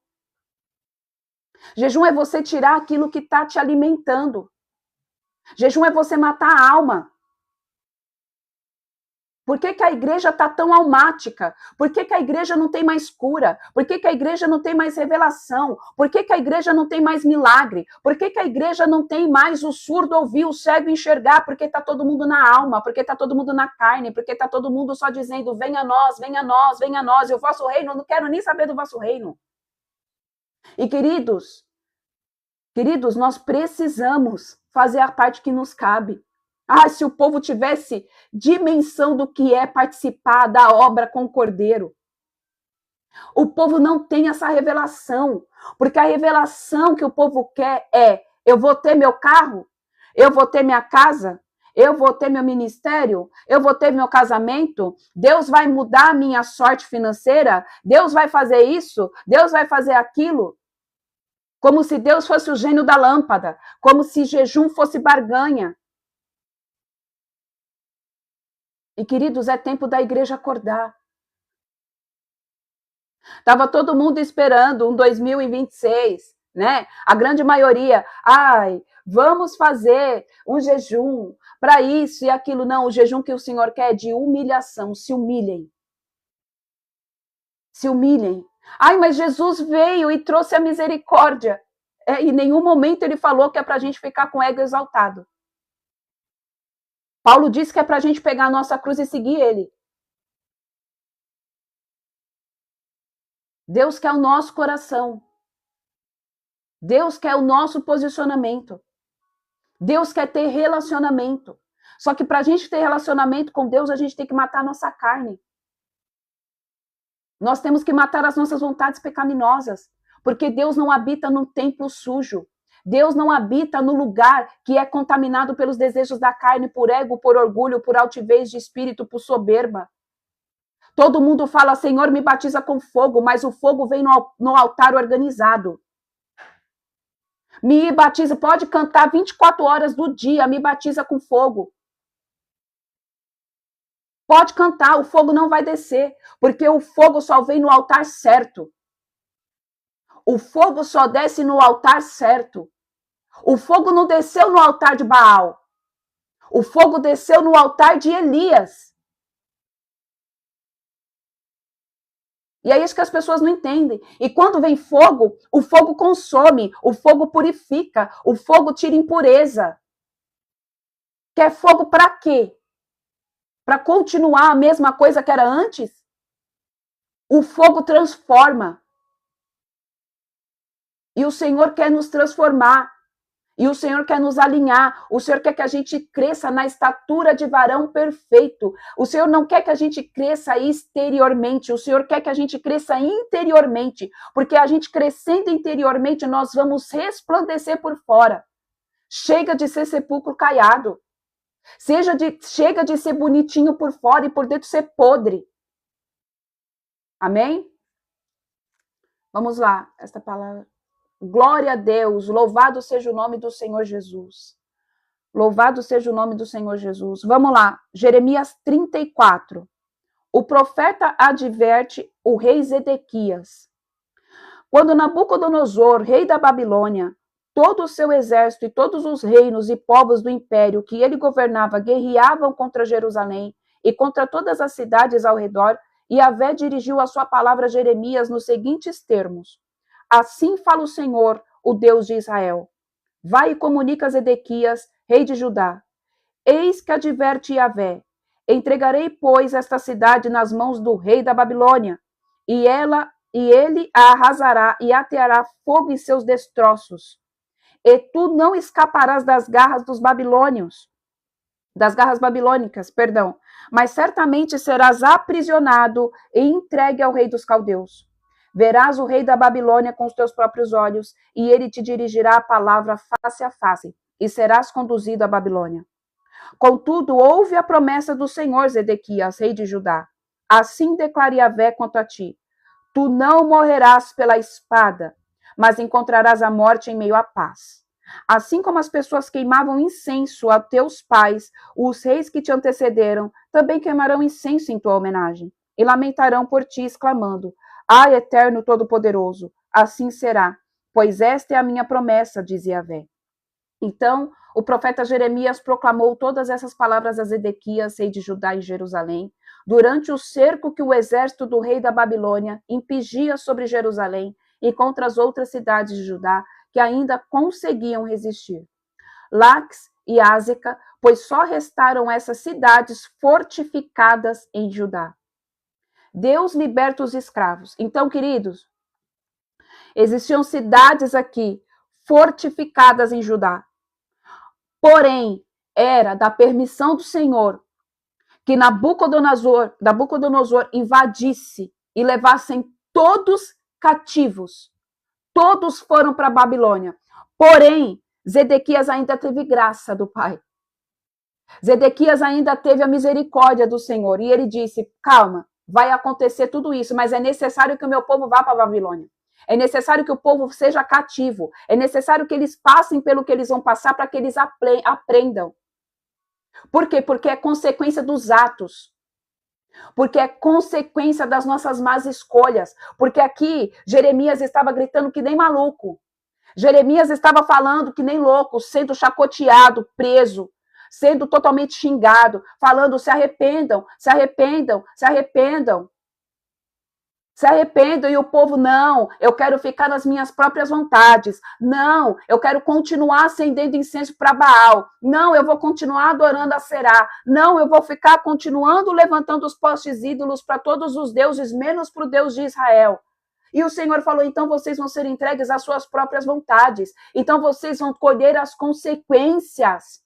Jejum é você tirar aquilo que está te alimentando. Jejum é você matar a alma. Por que a igreja está tão almática? Por que a igreja não tem mais cura? Por que a igreja não tem mais revelação? Por que a igreja não tem mais milagre? Por que a igreja não tem mais o surdo ouvir, o cego enxergar? Porque está todo mundo na alma, porque está todo mundo na carne, porque está todo mundo só dizendo, venha a nós, venha a nós, venha a nós, e o vosso reino, eu não quero nem saber do vosso reino. E queridos, nós precisamos fazer a parte que nos cabe. Se o povo tivesse dimensão do que é participar da obra com o Cordeiro. O povo não tem essa revelação, porque a revelação que o povo quer é, eu vou ter meu carro, eu vou ter minha casa, eu vou ter meu ministério, eu vou ter meu casamento, Deus vai mudar a minha sorte financeira, Deus vai fazer isso, Deus vai fazer aquilo. Como se Deus fosse o gênio da lâmpada, como se jejum fosse barganha. E, queridos, é tempo da igreja acordar. Estava todo mundo esperando um 2026, né? A grande maioria, vamos fazer um jejum para isso e aquilo. Não, o jejum que o Senhor quer é de humilhação, se humilhem. Se humilhem. Mas Jesus veio e trouxe a misericórdia. Em nenhum momento ele falou que é para a gente ficar com o ego exaltado. Paulo disse que é para a gente pegar a nossa cruz e seguir ele. Deus quer o nosso coração. Deus quer o nosso posicionamento. Deus quer ter relacionamento. Só que para a gente ter relacionamento com Deus, a gente tem que matar a nossa carne. Nós temos que matar as nossas vontades pecaminosas. Porque Deus não habita num templo sujo. Deus não habita no lugar que é contaminado pelos desejos da carne, por ego, por orgulho, por altivez de espírito, por soberba. Todo mundo fala, Senhor, me batiza com fogo, mas o fogo vem no altar organizado. Me batiza, pode cantar 24 horas do dia, me batiza com fogo. Pode cantar, o fogo não vai descer, porque o fogo só vem no altar certo. O fogo só desce no altar certo. O fogo não desceu no altar de Baal. O fogo desceu no altar de Elias. E é isso que as pessoas não entendem. E quando vem fogo, o fogo consome, o fogo purifica, o fogo tira impureza. Quer fogo para quê? Para continuar a mesma coisa que era antes? O fogo transforma. E o Senhor quer nos transformar. E o Senhor quer nos alinhar. O Senhor quer que a gente cresça na estatura de varão perfeito. O Senhor não quer que a gente cresça exteriormente. O Senhor quer que a gente cresça interiormente. Porque a gente crescendo interiormente, nós vamos resplandecer por fora. Chega de ser sepulcro caiado. Chega de ser bonitinho por fora e por dentro ser podre. Amém? Vamos lá, esta palavra. Glória a Deus, louvado seja o nome do Senhor Jesus. Louvado seja o nome do Senhor Jesus. Vamos lá, Jeremias 34. O profeta adverte o rei Zedequias. Quando Nabucodonosor, rei da Babilônia, todo o seu exército e todos os reinos e povos do império que ele governava guerreavam contra Jerusalém e contra todas as cidades ao redor, Yahvé dirigiu a sua palavra a Jeremias nos seguintes termos: Assim fala o Senhor, o Deus de Israel. Vai e comunica a Zedequias, rei de Judá. Eis que adverte Yahvé: entregarei, pois, esta cidade nas mãos do rei da Babilônia, e ele a arrasará e ateará fogo em seus destroços. E tu não escaparás das garras dos babilônios, das garras babilônicas, perdão, mas certamente serás aprisionado e entregue ao rei dos caldeus. Verás o rei da Babilônia com os teus próprios olhos, e ele te dirigirá a palavra face a face, e serás conduzido à Babilônia. Contudo, ouve a promessa do Senhor, Zedequias, rei de Judá. Assim declara Yahvé quanto a ti: tu não morrerás pela espada, mas encontrarás a morte em meio à paz. Assim como as pessoas queimavam incenso a teus pais, os reis que te antecederam também queimarão incenso em tua homenagem, e lamentarão por ti, exclamando: Ah, Eterno Todo-Poderoso, assim será, pois esta é a minha promessa, diz Yahvé. Então, o profeta Jeremias proclamou todas essas palavras a Zedequias, rei de Judá e Jerusalém, durante o cerco que o exército do rei da Babilônia impingia sobre Jerusalém e contra as outras cidades de Judá que ainda conseguiam resistir. Laques e Ázeca, pois só restaram essas cidades fortificadas em Judá. Deus liberta os escravos. Então, queridos, existiam cidades aqui fortificadas em Judá. Porém, era da permissão do Senhor que Nabucodonosor invadisse e levassem todos cativos. Todos foram para a Babilônia. Porém, Zedequias ainda teve graça do Pai. Zedequias ainda teve a misericórdia do Senhor. E ele disse: calma, vai acontecer tudo isso, mas é necessário que o meu povo vá para a Babilônia. É necessário que o povo seja cativo. É necessário que eles passem pelo que eles vão passar para que eles aprendam. Por quê? Porque é consequência dos atos. Porque é consequência das nossas más escolhas. Porque aqui Jeremias estava gritando que nem maluco. Jeremias estava falando que nem louco, sendo chacoteado, preso, sendo totalmente xingado, falando: se arrependam, se arrependam, se arrependam. Se arrependam, e o povo: não, eu quero ficar nas minhas próprias vontades. Não, eu quero continuar acendendo incenso para Baal. Não, eu vou continuar adorando a Será. Não, eu vou ficar continuando levantando os postes ídolos para todos os deuses, menos para o Deus de Israel. E o Senhor falou: então vocês vão ser entregues às suas próprias vontades. Então vocês vão colher as consequências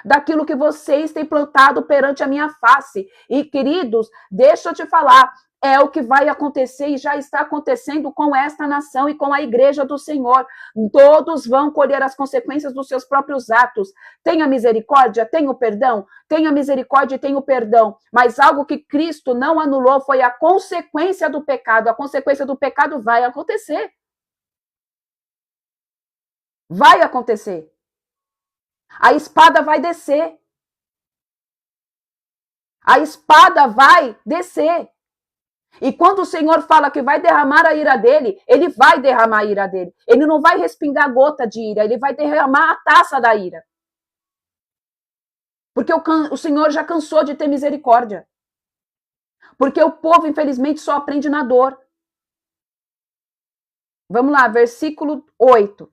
daquilo que vocês têm plantado perante a minha face. E, queridos, deixa eu te falar, é o que vai acontecer e já está acontecendo com esta nação e com a igreja do Senhor. Todos vão colher as consequências dos seus próprios atos. Tenha misericórdia, tenha o perdão. Tenha misericórdia e tenha o perdão. Mas algo que Cristo não anulou foi a consequência do pecado. A consequência do pecado vai acontecer. Vai acontecer. A espada vai descer. A espada vai descer. E quando o Senhor fala que vai derramar a ira dele, ele vai derramar a ira dele. Ele não vai respingar gota de ira, ele vai derramar a taça da ira. Porque o Senhor já cansou de ter misericórdia. Porque o povo, infelizmente, só aprende na dor. Vamos lá, versículo 8.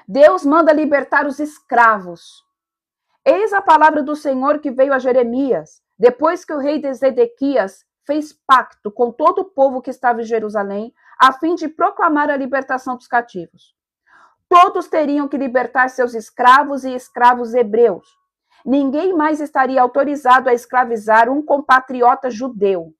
Deus manda libertar os escravos. Eis a palavra do Senhor que veio a Jeremias, depois que o rei de Zedequias fez pacto com todo o povo que estava em Jerusalém, a fim de proclamar a libertação dos cativos. Todos teriam que libertar seus escravos e escravos hebreus. Ninguém mais estaria autorizado a escravizar um compatriota judeu.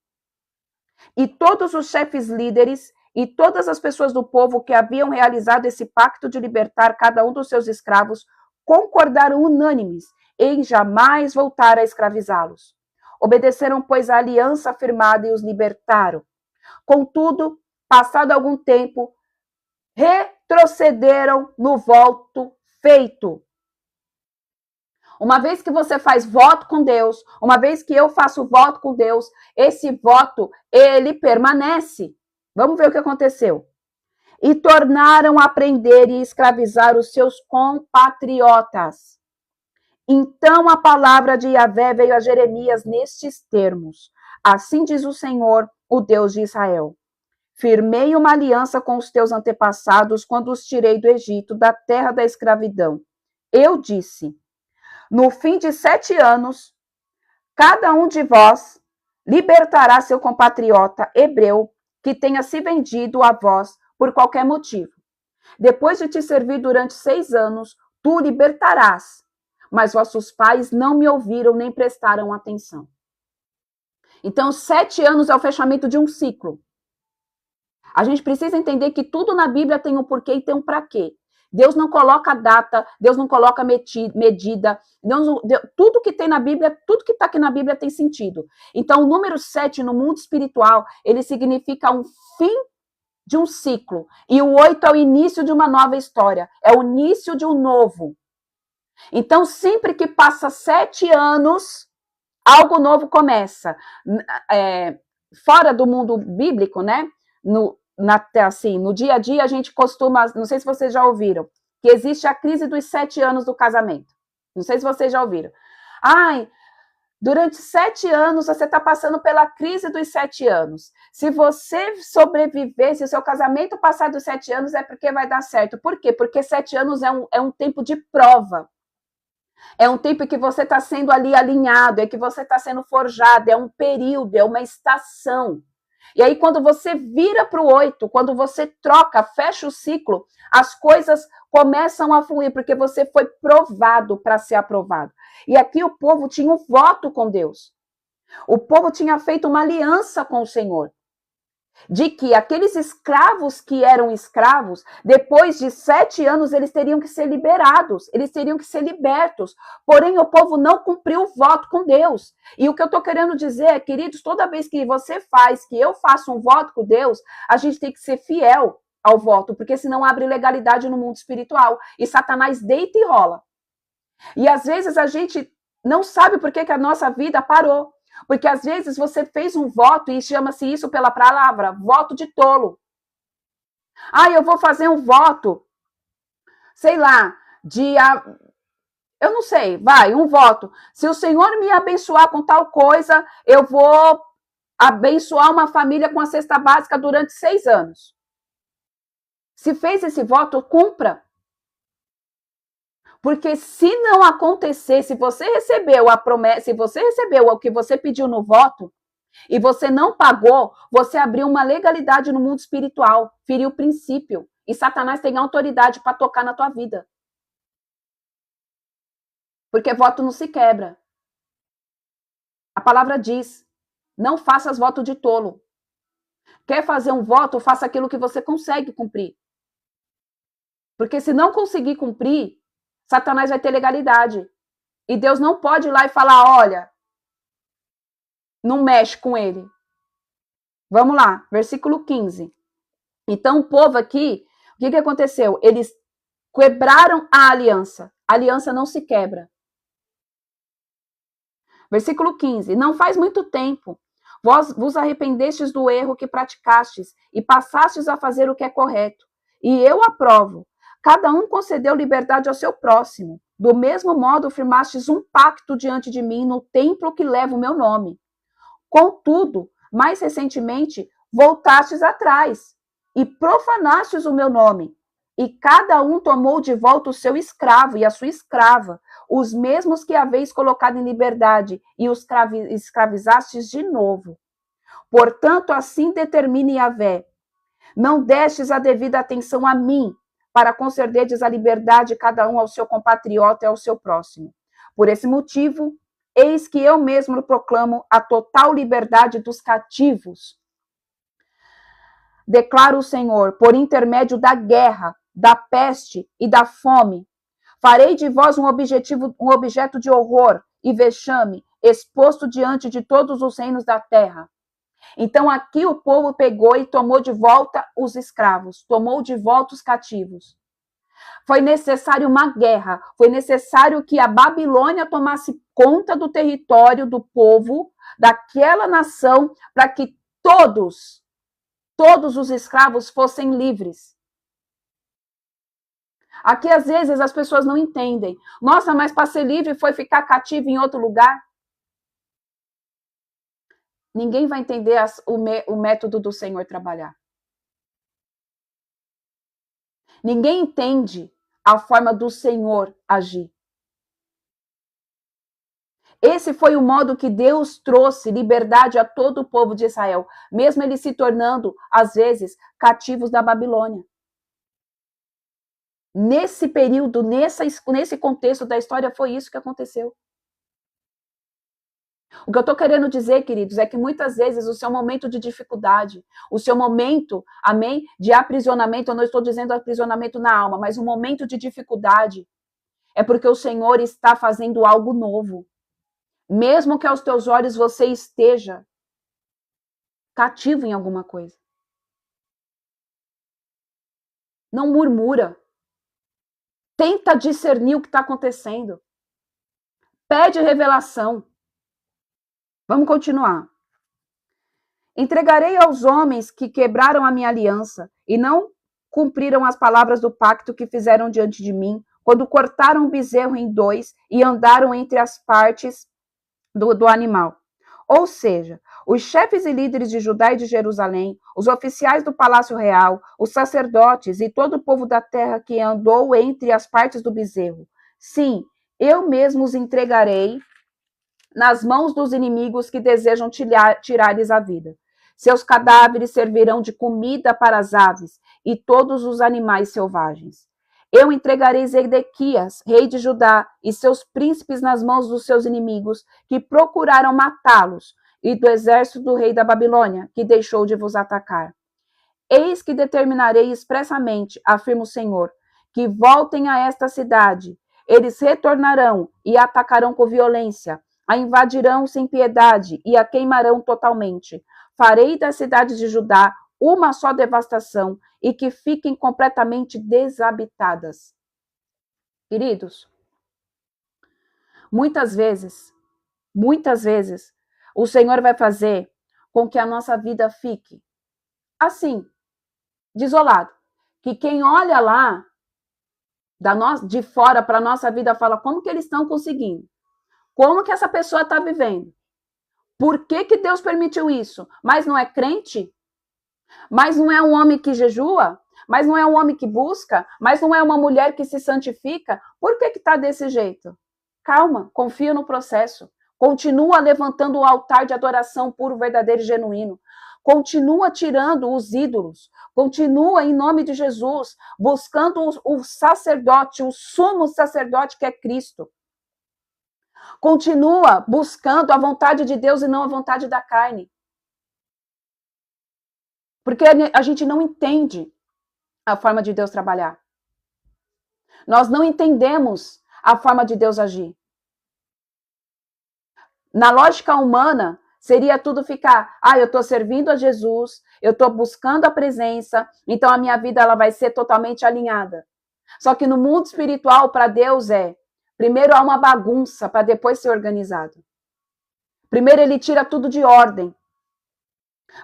E todos os chefes líderes e todas as pessoas do povo que haviam realizado esse pacto de libertar cada um dos seus escravos concordaram unânimes em jamais voltar a escravizá-los. Obedeceram, pois, a aliança firmada e os libertaram. Contudo, passado algum tempo, retrocederam no voto feito. Uma vez que você faz voto com Deus, uma vez que eu faço voto com Deus, esse voto, ele permanece. Vamos ver o que aconteceu. E tornaram a prender e escravizar os seus compatriotas. Então a palavra de Yahvé veio a Jeremias nestes termos. Assim diz o Senhor, o Deus de Israel. Firmei uma aliança com os teus antepassados quando os tirei do Egito, da terra da escravidão. Eu disse, no fim de 7 anos, cada um de vós libertará seu compatriota hebreu que tenha se vendido a vós por qualquer motivo. Depois de te servir durante 6 anos, tu o libertarás. Mas vossos pais não me ouviram nem prestaram atenção. Então, 7 anos é o fechamento de um ciclo. A gente precisa entender que tudo na Bíblia tem um porquê e tem um para quê. Deus não coloca data, Deus não coloca medida. Tudo que tem na Bíblia, tudo que está aqui na Bíblia tem sentido. Então, o número 7 no mundo espiritual, ele significa um fim de um ciclo. E o 8 é o início de uma nova história. É o início de um novo. Então, sempre que passa 7 anos, algo novo começa. Fora do mundo bíblico, né? No dia a dia, a gente costuma, não sei se vocês já ouviram, que existe a crise dos 7 anos do casamento. Não sei se vocês já ouviram. Durante 7 anos, você está passando pela crise dos 7 anos. Se você sobreviver, se o seu casamento passar dos 7 anos, é porque vai dar certo. Por quê? Porque 7 anos é um tempo de prova. É um tempo que você está sendo ali alinhado, é que você está sendo forjado, é um período, é uma estação. E aí, quando você vira para o 8, quando você troca, fecha o ciclo, as coisas começam a fluir, porque você foi provado para ser aprovado. E aqui o povo tinha um voto com Deus. O povo tinha feito uma aliança com o Senhor. De que aqueles escravos que eram escravos, depois de 7 anos, eles teriam que ser liberados, eles teriam que ser libertos. Porém, o povo não cumpriu o voto com Deus. E o que eu estou querendo dizer é, queridos, toda vez que você faz, que eu faço um voto com Deus, a gente tem que ser fiel ao voto, porque senão abre legalidade no mundo espiritual. E Satanás deita e rola. E às vezes a gente não sabe por que a nossa vida parou. Porque às vezes você fez um voto e chama-se isso pela palavra, voto de tolo. Eu vou fazer um voto, sei lá, eu não sei, um voto. Se o Senhor me abençoar com tal coisa, eu vou abençoar uma família com a cesta básica durante 6 anos. Se fez esse voto, cumpra. Porque se não acontecer, se você recebeu a promessa, se você recebeu o que você pediu no voto e você não pagou, você abriu uma legalidade no mundo espiritual, feriu o princípio. E Satanás tem autoridade para tocar na tua vida. Porque voto não se quebra. A palavra diz, não faças voto de tolo. Quer fazer um voto, faça aquilo que você consegue cumprir. Porque se não conseguir cumprir, Satanás vai ter legalidade. E Deus não pode ir lá e falar, olha, não mexe com ele. Vamos lá, versículo 15. Então, o povo aqui, o que aconteceu? Eles quebraram a aliança. A aliança não se quebra. Versículo 15. Não faz muito tempo, vós vos arrependestes do erro que praticastes e passastes a fazer o que é correto. E eu aprovo. Cada um concedeu liberdade ao seu próximo. Do mesmo modo, firmastes um pacto diante de mim no templo que leva o meu nome. Contudo, mais recentemente, voltastes atrás e profanastes o meu nome. E cada um tomou de volta o seu escravo e a sua escrava, os mesmos que haveis colocado em liberdade, e os escravizastes de novo. Portanto, assim determine Yahvé. Não destes a devida atenção a mim, para concederdes a liberdade cada um ao seu compatriota e ao seu próximo. Por esse motivo, eis que eu mesmo proclamo a total liberdade dos cativos. Declara o Senhor, por intermédio da guerra, da peste e da fome. Farei de vós um objeto de horror e vexame, exposto diante de todos os reinos da terra. Então aqui o povo pegou e tomou de volta os escravos, tomou de volta os cativos. Foi necessário uma guerra, foi necessário que a Babilônia tomasse conta do território do povo, daquela nação, para que todos os escravos fossem livres. Aqui, às vezes, as pessoas não entendem. Nossa, mas para ser livre foi ficar cativo em outro lugar? Ninguém vai entender o método do Senhor trabalhar. Ninguém entende a forma do Senhor agir. Esse foi o modo que Deus trouxe liberdade a todo o povo de Israel, mesmo eles se tornando, às vezes, cativos da Babilônia. Nesse período, nesse contexto da história, foi isso que aconteceu. O que eu estou querendo dizer, queridos, é que muitas vezes o seu momento de dificuldade, o seu momento, amém, de aprisionamento, eu não estou dizendo aprisionamento na alma, mas um momento de dificuldade, é porque o Senhor está fazendo algo novo. Mesmo que aos teus olhos você esteja cativo em alguma coisa. Não murmura. Tenta discernir o que está acontecendo. Pede revelação. Vamos continuar. Entregarei aos homens que quebraram a minha aliança e não cumpriram as palavras do pacto que fizeram diante de mim, quando cortaram o bezerro em dois e andaram entre as partes do animal. Ou seja, os chefes e líderes de Judá e de Jerusalém, os oficiais do palácio real, os sacerdotes e todo o povo da terra que andou entre as partes do bezerro. Sim, eu mesmo os entregarei nas mãos dos inimigos que desejam tirar-lhes a vida. Seus cadáveres servirão de comida para as aves e todos os animais selvagens. Eu entregarei Zedequias, rei de Judá, e seus príncipes nas mãos dos seus inimigos, que procuraram matá-los, e do exército do rei da Babilônia, que deixou de vos atacar. Eis que determinarei expressamente, afirma o Senhor, que voltem a esta cidade. Eles retornarão e atacarão com violência, a invadirão sem piedade e a queimarão totalmente. Farei das cidades de Judá uma só devastação e que fiquem completamente desabitadas. Queridos, muitas vezes, o Senhor vai fazer com que a nossa vida fique assim, desolado. Que quem olha lá de fora para a nossa vida fala, como que eles estão conseguindo? Como que essa pessoa está vivendo? Por que que Deus permitiu isso? Mas não é crente? Mas não é um homem que jejua? Mas não é um homem que busca? Mas não é uma mulher que se santifica? Por que que está desse jeito? Calma, confia no processo. Continua levantando o altar de adoração puro, verdadeiro e genuíno. Continua tirando os ídolos. Continua, em nome de Jesus, buscando o sacerdote, o sumo sacerdote que é Cristo. Continua buscando a vontade de Deus e não a vontade da carne. Porque a gente não entende a forma de Deus trabalhar. Nós não entendemos a forma de Deus agir. Na lógica humana, seria tudo ficar, eu estou servindo a Jesus, eu estou buscando a presença, então a minha vida ela vai ser totalmente alinhada. Só que no mundo espiritual, para Deus primeiro há uma bagunça para depois ser organizado. Primeiro ele tira tudo de ordem.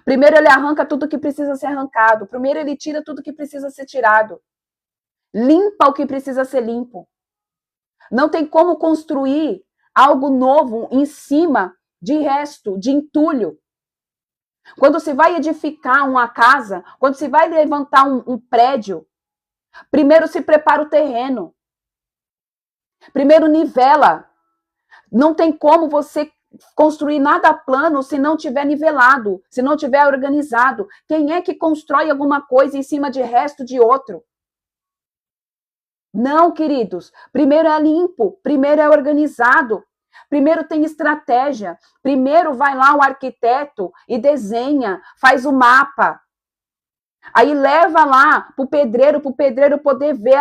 Primeiro ele arranca tudo que precisa ser arrancado. Primeiro ele tira tudo que precisa ser tirado. Limpa o que precisa ser limpo. Não tem como construir algo novo em cima de resto, de entulho. Quando se vai edificar uma casa, quando se vai levantar um prédio, primeiro se prepara o terreno. Primeiro nivela. Não tem como você construir nada plano se não tiver nivelado, se não tiver organizado. Quem é que constrói alguma coisa em cima de resto de outro? Não, queridos. Primeiro é limpo, primeiro é organizado, primeiro tem estratégia, primeiro vai lá o arquiteto e desenha, faz o mapa. Aí leva lá para o pedreiro poder ver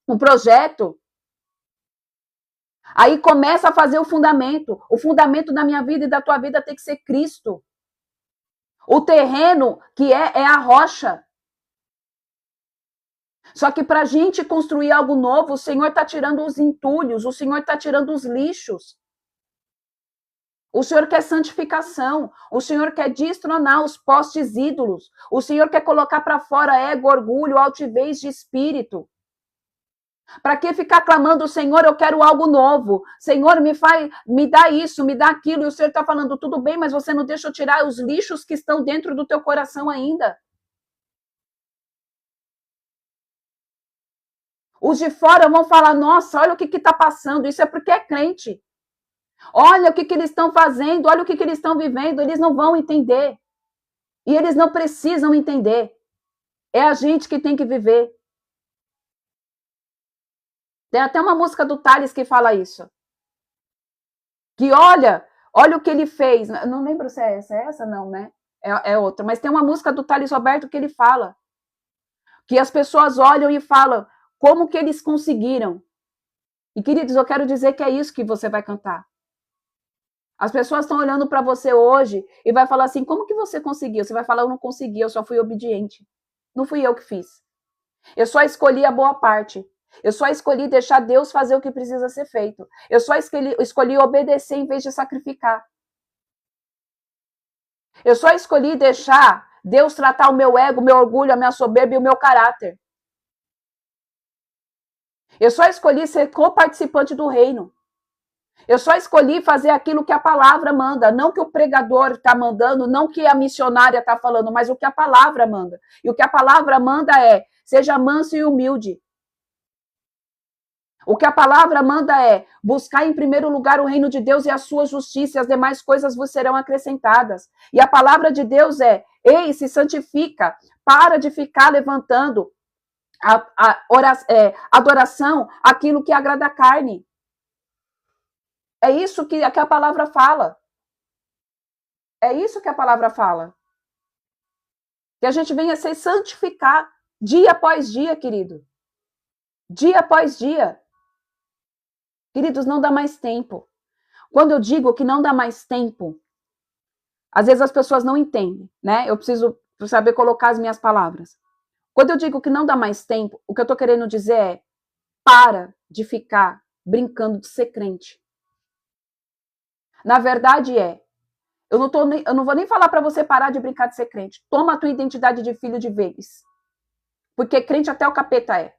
o projeto. Aí começa a fazer o fundamento. O fundamento da minha vida e da tua vida tem que ser Cristo. O terreno que é a rocha. Só que para a gente construir algo novo, o Senhor está tirando os entulhos, o Senhor está tirando os lixos. O Senhor quer santificação, o Senhor quer destronar os postes ídolos, o Senhor quer colocar para fora ego, orgulho, altivez de espírito. Para que ficar clamando, Senhor, eu quero algo novo. Senhor, me dá isso, me dá aquilo. E o Senhor está falando, tudo bem, mas você não deixa eu tirar os lixos que estão dentro do teu coração ainda. Os de fora vão falar, nossa, olha o que está passando. Isso é porque é crente. Olha o que eles estão fazendo, olha o que eles estão vivendo. Eles não vão entender. E eles não precisam entender. É a gente que tem que viver. Tem até uma música do Thales que fala isso. Que olha o que ele fez. Não lembro se é essa não, né? É outra. Mas tem uma música do Thales Roberto que ele fala. Que as pessoas olham e falam como que eles conseguiram. E, queridos, eu quero dizer que é isso que você vai cantar. As pessoas estão olhando para você hoje e vai falar assim, como que você conseguiu? Você vai falar, eu não consegui, eu só fui obediente. Não fui eu que fiz. Eu só escolhi a boa parte. Eu só escolhi deixar Deus fazer o que precisa ser feito. Eu só escolhi obedecer em vez de sacrificar. Eu só escolhi deixar Deus tratar o meu ego, o meu orgulho, a minha soberba e o meu caráter. Eu só escolhi ser coparticipante do reino. Eu só escolhi fazer aquilo que a palavra manda, não que o pregador está mandando, não que a missionária está falando, mas o que a palavra manda. E o que a palavra manda é, seja manso e humilde. O que a palavra manda é buscar em primeiro lugar o reino de Deus e a sua justiça, e as demais coisas vos serão acrescentadas. E a palavra de Deus é, ei, se santifica, para de ficar levantando adoração, aquilo que agrada a carne. É isso que a palavra fala. É isso que a palavra fala. Que a gente venha se santificar dia após dia, querido. Dia após dia. Queridos, não dá mais tempo. Quando eu digo que não dá mais tempo, às vezes as pessoas não entendem, né? Eu preciso saber colocar as minhas palavras. Quando eu digo que não dá mais tempo, o que eu tô querendo dizer é, para de ficar brincando de ser crente. Na verdade eu não vou nem falar para você parar de brincar de ser crente. Toma a tua identidade de filho de vez. Porque crente até o capeta é.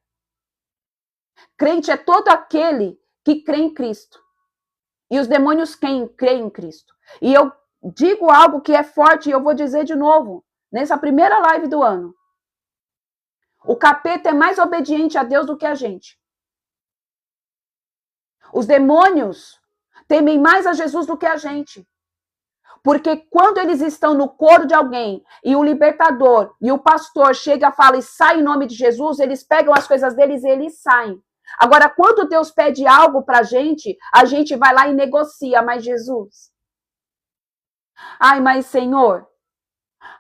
Crente é todo aquele que crê em Cristo. E os demônios creem em Cristo. E eu digo algo que é forte e eu vou dizer de novo, nessa primeira live do ano. O capeta é mais obediente a Deus do que a gente. Os demônios temem mais a Jesus do que a gente. Porque quando eles estão no coro de alguém e o libertador e o pastor chega, fala e sai em nome de Jesus, eles pegam as coisas deles e eles saem. Agora, quando Deus pede algo pra gente, a gente vai lá e negocia, mas Jesus. Ai, mas Senhor.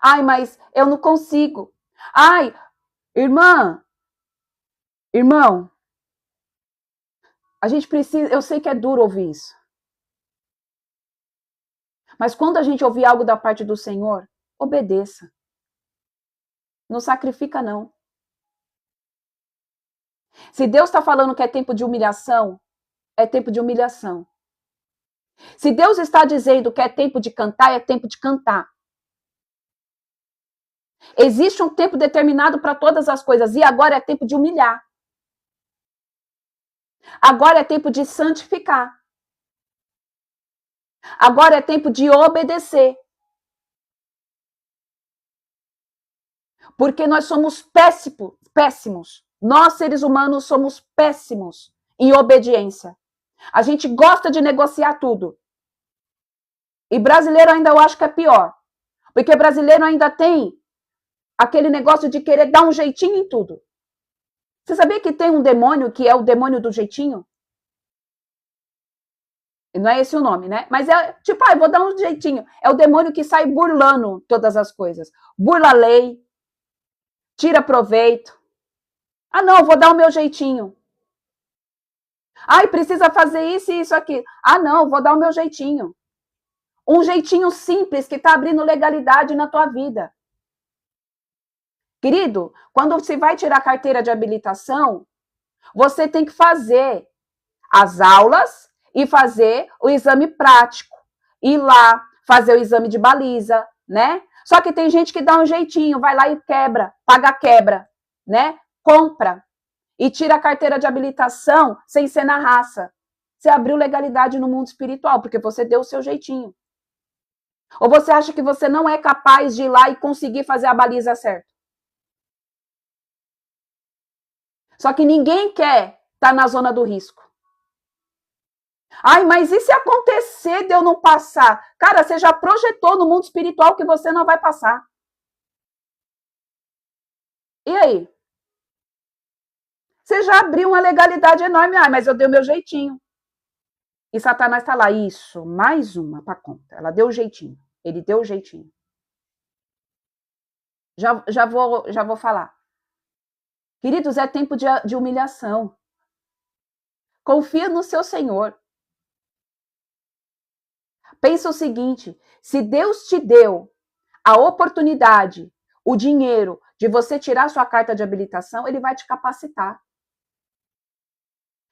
Ai, mas eu não consigo. Ai, irmão, a gente precisa, eu sei que é duro ouvir isso. Mas quando a gente ouvir algo da parte do Senhor, obedeça. Não sacrifica, não. Se Deus está falando que é tempo de humilhação, é tempo de humilhação. Se Deus está dizendo que é tempo de cantar, é tempo de cantar. Existe um tempo determinado para todas as coisas, e agora é tempo de humilhar. Agora é tempo de santificar. Agora é tempo de obedecer. Porque nós somos péssimos. Nós, seres humanos, somos péssimos em obediência. A gente gosta de negociar tudo. E brasileiro ainda eu acho que é pior. Porque brasileiro ainda tem aquele negócio de querer dar um jeitinho em tudo. Você sabia que tem um demônio que é o demônio do jeitinho? Não é esse o nome, né? Mas é tipo, vou dar um jeitinho. É o demônio que sai burlando todas as coisas. Burla a lei, tira proveito. Ah, não, vou dar o meu jeitinho. Ai, precisa fazer isso e isso aqui. Ah, não, vou dar o meu jeitinho. Um jeitinho simples que está abrindo legalidade na tua vida. Querido, quando você vai tirar a carteira de habilitação, você tem que fazer as aulas e fazer o exame prático. Ir lá, fazer o exame de baliza, né? Só que tem gente que dá um jeitinho, vai lá e quebra, paga quebra, né? Compra e tira a carteira de habilitação sem ser na raça. Você abriu legalidade no mundo espiritual, porque você deu o seu jeitinho. Ou você acha que você não é capaz de ir lá e conseguir fazer a baliza certa? Só que ninguém quer estar na zona do risco. Ai, mas e se acontecer de eu não passar? Cara, você já projetou no mundo espiritual que você não vai passar. E aí? Você já abriu uma legalidade enorme. Ai, mas eu dei o meu jeitinho. E Satanás está lá. Isso, mais uma para conta. Ela deu o jeitinho. Ele deu o jeitinho. Já vou falar. Queridos, é tempo de humilhação. Confia no seu Senhor. Pensa o seguinte, se Deus te deu a oportunidade, o dinheiro de você tirar sua carta de habilitação, ele vai te capacitar.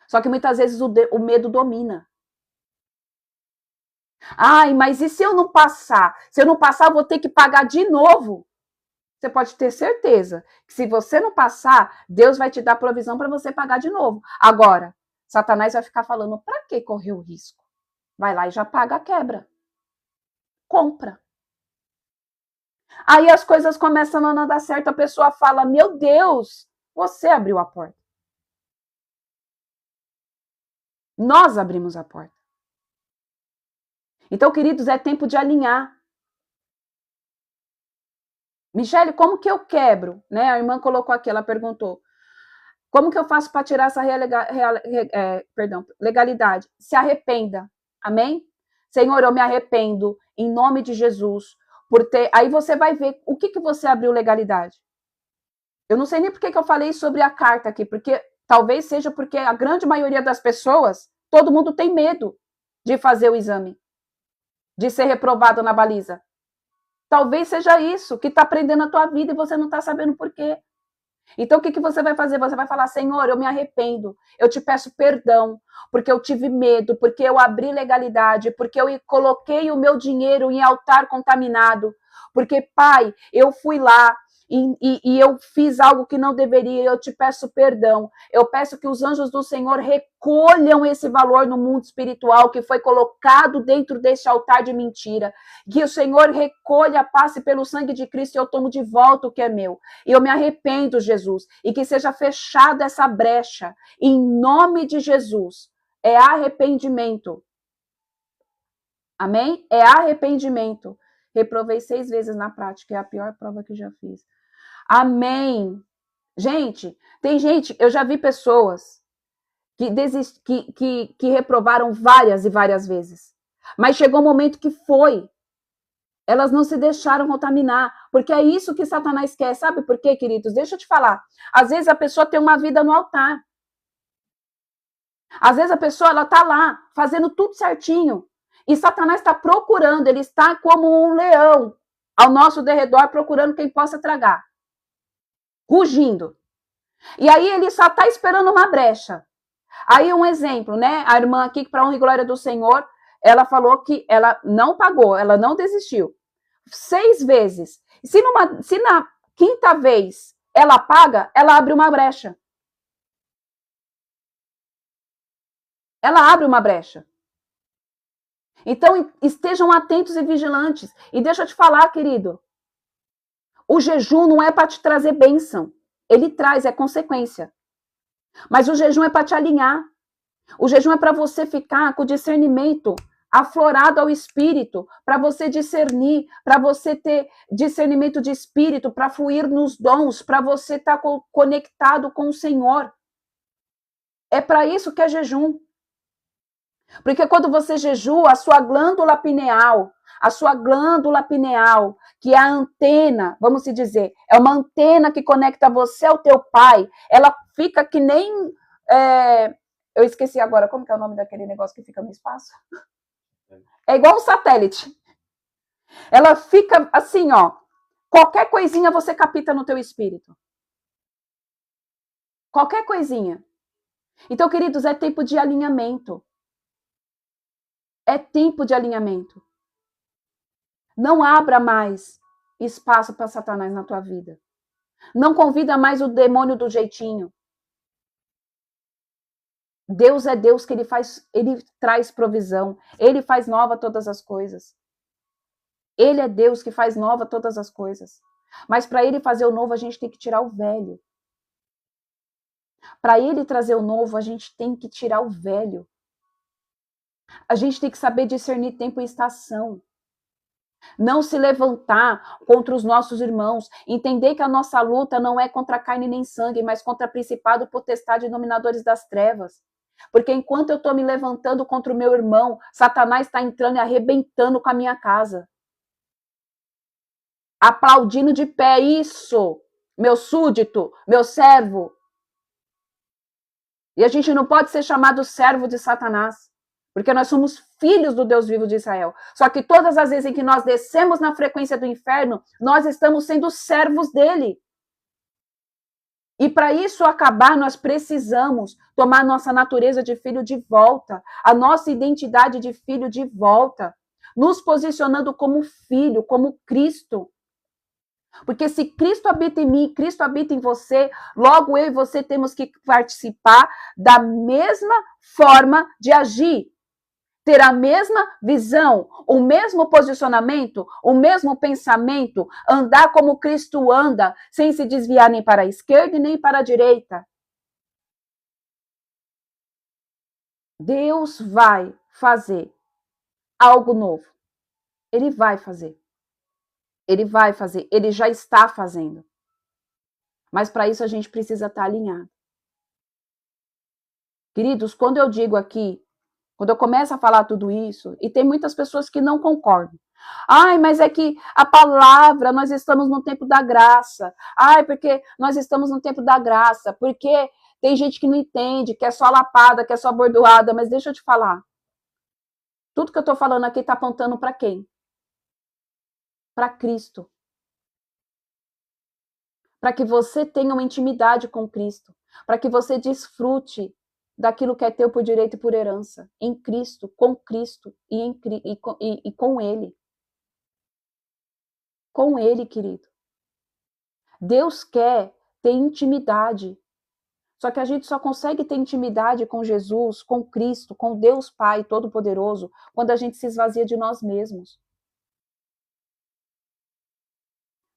Só que muitas vezes o medo domina. Ai, mas e se eu não passar? Se eu não passar, eu vou ter que pagar de novo. Você pode ter certeza que se você não passar, Deus vai te dar provisão para você pagar de novo. Agora, Satanás vai ficar falando, para que correr o risco? Vai lá e já paga a quebra. Compra. Aí as coisas começam a não dar certo, a pessoa fala, meu Deus, você abriu a porta. Nós abrimos a porta. Então, queridos, é tempo de alinhar. Michele, como que eu quebro? Né? A irmã colocou aqui, ela perguntou, como que eu faço para tirar essa legalidade? Se arrependa. Amém? Senhor, eu me arrependo em nome de Jesus por ter. Aí você vai ver o que você abriu legalidade. Eu não sei nem por que eu falei sobre a carta aqui, porque talvez seja porque a grande maioria das pessoas, todo mundo tem medo de fazer o exame, de ser reprovado na baliza. Talvez seja isso que está prendendo a tua vida e você não está sabendo por quê. Então, o que você vai fazer? Você vai falar, Senhor, eu me arrependo, eu te peço perdão, porque eu tive medo, porque eu abri legalidade, porque eu coloquei o meu dinheiro em altar contaminado, porque, Pai, eu fui lá e eu fiz algo que não deveria, eu te peço perdão. Eu peço que os anjos do Senhor recolham esse valor no mundo espiritual que foi colocado dentro desse altar de mentira. Que o Senhor recolha, passe pelo sangue de Cristo e eu tomo de volta o que é meu. E eu me arrependo, Jesus, e que seja fechada essa brecha. Em nome de Jesus. É arrependimento. Amém? É arrependimento. Reprovei 6 vezes na prática, é a pior prova que já fiz. Amém. Gente, tem gente, eu já vi pessoas que reprovaram várias e várias vezes. Mas chegou um momento que foi. Elas não se deixaram contaminar, porque é isso que Satanás quer. Sabe por quê, queridos? Deixa eu te falar. Às vezes a pessoa tem uma vida no altar. Às vezes a pessoa ela tá lá, fazendo tudo certinho. E Satanás está procurando, ele está como um leão ao nosso derredor, procurando quem possa tragar. Rugindo. E aí ele só está esperando uma brecha. Aí um exemplo, né? A irmã aqui, para honra e glória do Senhor, ela falou que ela não pagou, ela não desistiu. 6 vezes. Se na quinta vez ela paga, ela abre uma brecha. Ela abre uma brecha. Então, estejam atentos e vigilantes. E deixa eu te falar, querido, o jejum não é para te trazer bênção. Ele traz, é consequência. Mas o jejum é para te alinhar. O jejum é para você ficar com o discernimento aflorado ao espírito, para você discernir, para você ter discernimento de espírito, para fluir nos dons, para você estar conectado com o Senhor. É para isso que é jejum. Porque quando você jejua, a sua glândula pineal, que é a antena, vamos dizer, é uma antena que conecta você ao teu pai, ela fica que nem... eu esqueci agora, como que é o nome daquele negócio que fica no espaço? É igual um satélite. Ela fica assim, ó, Qualquer coisinha você capta no teu espírito. Qualquer coisinha. Então, queridos, é tempo de alinhamento. É tempo de alinhamento. Não abra mais espaço para Satanás na tua vida. Não convida mais o demônio do jeitinho. Deus é Deus que ele traz provisão. Ele faz nova todas as coisas. Ele é Deus que faz nova todas as coisas. Mas para ele fazer o novo, a gente tem que tirar o velho. Para ele trazer o novo, a gente tem que tirar o velho. A gente tem que saber discernir tempo e estação. Não se levantar contra os nossos irmãos. Entender que a nossa luta não é contra carne nem sangue, mas contra principado, potestade e dominadores das trevas. Porque enquanto eu estou me levantando contra o meu irmão, Satanás está entrando e arrebentando com a minha casa. Aplaudindo de pé, isso, meu súdito, meu servo. E a gente não pode ser chamado servo de Satanás, porque nós somos filhos do Deus vivo de Israel. Só que todas as vezes em que nós descemos na frequência do inferno, nós estamos sendo servos dele. E para isso acabar, nós precisamos tomar nossa natureza de filho de volta, a nossa identidade de filho de volta, nos posicionando como filho, como Cristo. Porque se Cristo habita em mim, Cristo habita em você, logo eu e você temos que participar da mesma forma de agir. Ter a mesma visão, o mesmo posicionamento, o mesmo pensamento, andar como Cristo anda, sem se desviar nem para a esquerda e nem para a direita. Deus vai fazer algo novo. Ele vai fazer. Ele vai fazer, ele já está fazendo. Mas para isso a gente precisa estar alinhado. Queridos, quando eu digo aqui, quando eu começo a falar tudo isso, e tem muitas pessoas que não concordam. Ai, mas é que a palavra, nós estamos no tempo da graça. Ai, porque nós estamos no tempo da graça. Porque tem gente que não entende, que é só lapada, que é só bordoada. Mas deixa eu te falar. Tudo que eu estou falando aqui está apontando para quem? Para Cristo. Para que você tenha uma intimidade com Cristo. Para que você desfrute daquilo que é teu por direito e por herança, em Cristo e com Ele. Com Ele, querido. Deus quer ter intimidade. Só que a gente só consegue ter intimidade com Jesus, com Cristo, com Deus Pai Todo-Poderoso, quando a gente se esvazia de nós mesmos.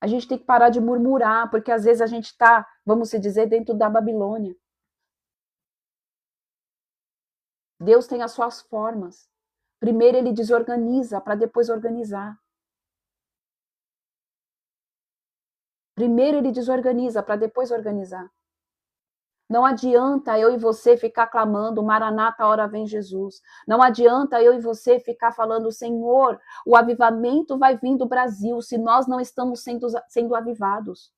A gente tem que parar de murmurar, porque às vezes a gente está, vamos se dizer, dentro da Babilônia. Deus tem as suas formas. Primeiro ele desorganiza para depois organizar. Primeiro ele desorganiza para depois organizar. Não adianta eu e você ficar clamando, Maranata, a hora vem Jesus. Não adianta eu e você ficar falando, Senhor, o avivamento vai vir do Brasil se nós não estamos sendo avivados.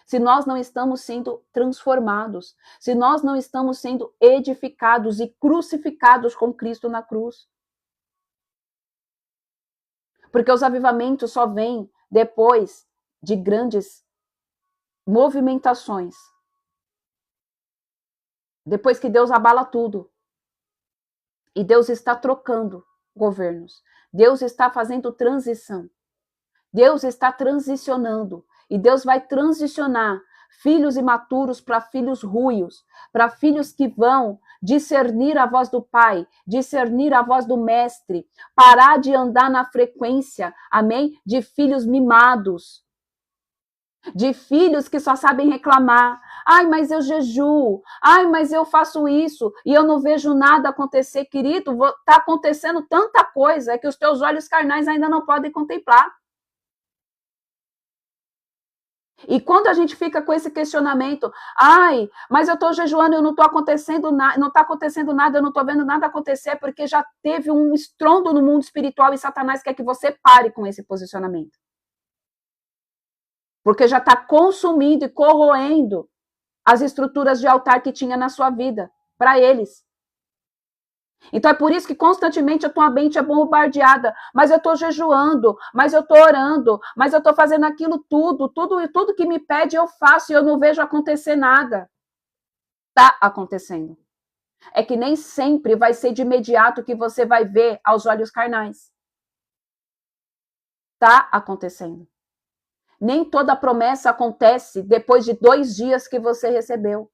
Se nós não estamos sendo transformados, se nós não estamos sendo edificados e crucificados com Cristo na cruz. Porque os avivamentos só vêm depois de grandes movimentações. Depois que Deus abala tudo. E Deus está trocando governos. Deus está fazendo transição. Deus está transicionando. E Deus vai transicionar filhos imaturos para filhos ruios, para filhos que vão discernir a voz do Pai, discernir a voz do Mestre, parar de andar na frequência, amém? De filhos mimados, de filhos que só sabem reclamar. Ai, mas eu jejuo. Ai, mas eu faço isso e eu não vejo nada acontecer. Querido, está acontecendo tanta coisa que os teus olhos carnais ainda não podem contemplar. E quando a gente fica com esse questionamento, ai, mas eu estou jejuando, eu não estou acontecendo nada, não está acontecendo nada, eu não estou vendo nada acontecer, porque já teve um estrondo no mundo espiritual e Satanás quer que você pare com esse posicionamento. Porque já está consumindo e corroendo as estruturas de altar que tinha na sua vida, para eles. Então é por isso que constantemente a tua mente é bombardeada. Mas eu estou jejuando, mas eu estou orando, mas eu estou fazendo aquilo tudo que me pede eu faço e eu não vejo acontecer nada. Está acontecendo. É que nem sempre vai ser de imediato que você vai ver aos olhos carnais. Está acontecendo. Nem toda promessa acontece depois de 2 dias que você recebeu.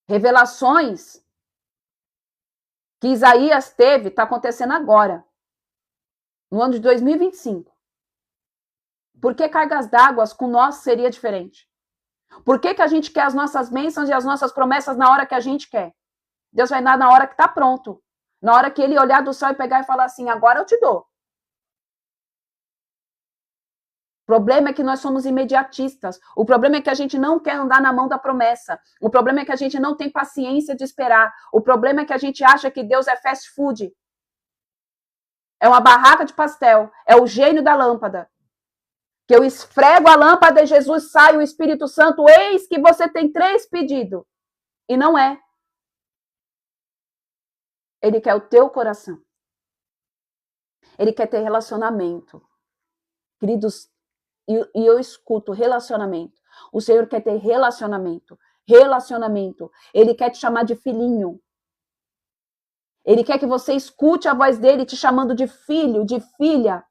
Revelações que Isaías teve, está acontecendo agora, no ano de 2025. Por que cargas d'água com nós seria diferente? Por que a gente quer as nossas bênçãos e as nossas promessas na hora que a gente quer? Deus vai dar na hora que está pronto. Na hora que ele olhar do céu e pegar e falar assim, agora eu te dou. O problema é que nós somos imediatistas. O problema é que a gente não quer andar na mão da promessa. O problema é que a gente não tem paciência de esperar. O problema é que a gente acha que Deus é fast food. É uma barraca de pastel. É o gênio da lâmpada. Que eu esfrego a lâmpada e Jesus sai, o Espírito Santo, eis que você tem 3 pedidos. E não é. Ele quer o teu coração. Ele quer ter relacionamento. Queridos, e eu escuto relacionamento. O Senhor quer ter relacionamento. Relacionamento. Ele quer te chamar de filhinho. Ele quer que você escute a voz dele te chamando de filho, de filha.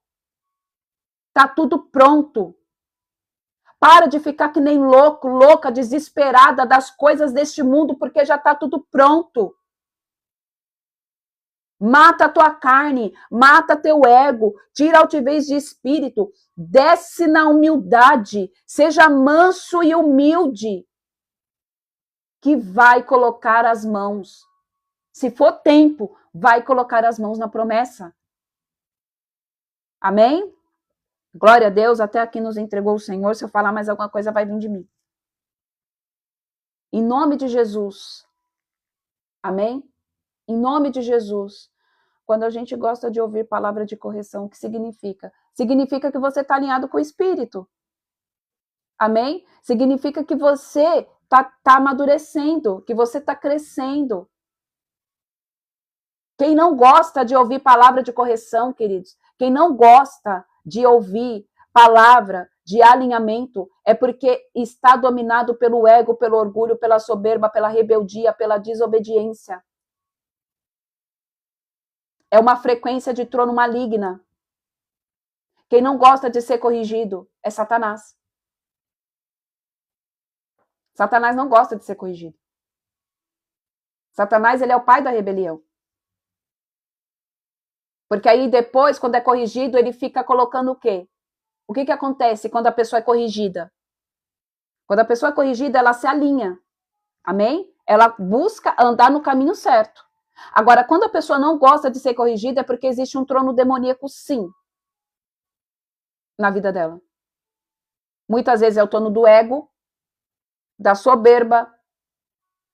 Tá tudo pronto. Para de ficar que nem louco, louca, desesperada das coisas deste mundo, porque já tá tudo pronto. Mata a tua carne, mata teu ego, tira a altivez de espírito, desce na humildade, seja manso e humilde, que vai colocar as mãos. Se for tempo, vai colocar as mãos na promessa. Amém? Glória a Deus, até aqui nos entregou o Senhor. Se eu falar mais alguma coisa, vai vir de mim. Em nome de Jesus. Amém? Em nome de Jesus. Quando a gente gosta de ouvir palavra de correção, o que significa? Significa que você está alinhado com o Espírito. Amém? Significa que você está amadurecendo, que você está crescendo. Quem não gosta de ouvir palavra de correção, queridos, quem não gosta de ouvir palavra de alinhamento, é porque está dominado pelo ego, pelo orgulho, pela soberba, pela rebeldia, pela desobediência. É uma frequência de trono maligna. Quem não gosta de ser corrigido é Satanás. Satanás não gosta de ser corrigido. Satanás, ele é o pai da rebelião. Porque aí depois, quando é corrigido, ele fica colocando o quê? O que acontece quando a pessoa é corrigida? Quando a pessoa é corrigida, ela se alinha. Amém? Ela busca andar no caminho certo. Agora, quando a pessoa não gosta de ser corrigida, é porque existe um trono demoníaco, sim, na vida dela. Muitas vezes é o trono do ego, da soberba,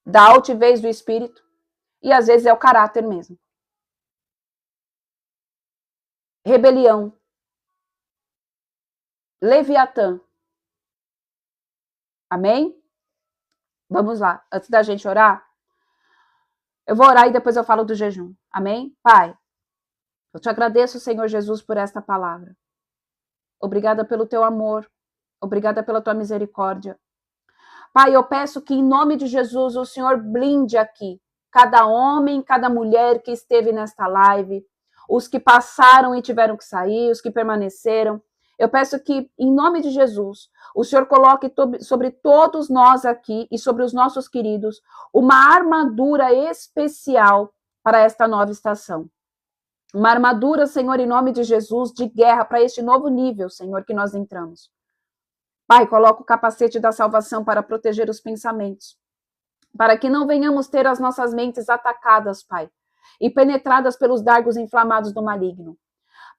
da altivez do espírito, e às vezes é o caráter mesmo. Rebelião. Leviatã. Amém? Vamos lá. Antes da gente orar, eu vou orar e depois eu falo do jejum. Amém? Pai, eu te agradeço, Senhor Jesus, por esta palavra. Obrigada pelo teu amor. Obrigada pela tua misericórdia. Pai, eu peço que em nome de Jesus o Senhor blinde aqui cada homem, cada mulher que esteve nesta live, os que passaram e tiveram que sair, os que permaneceram. Eu peço que, em nome de Jesus, o Senhor coloque sobre todos nós aqui e sobre os nossos queridos uma armadura especial para esta nova estação. Uma armadura, Senhor, em nome de Jesus, de guerra para este novo nível, Senhor, que nós entramos. Pai, coloca o capacete da salvação para proteger os pensamentos, para que não venhamos ter as nossas mentes atacadas, Pai, e penetradas pelos dardos inflamados do maligno.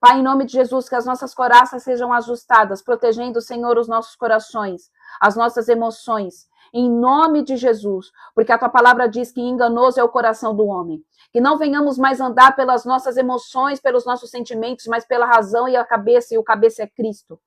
Pai, em nome de Jesus, que as nossas coraças sejam ajustadas, protegendo, Senhor, os nossos corações, as nossas emoções, em nome de Jesus, porque a tua palavra diz que enganoso é o coração do homem. Que não venhamos mais andar pelas nossas emoções, pelos nossos sentimentos, mas pela razão e o cabeça é Cristo.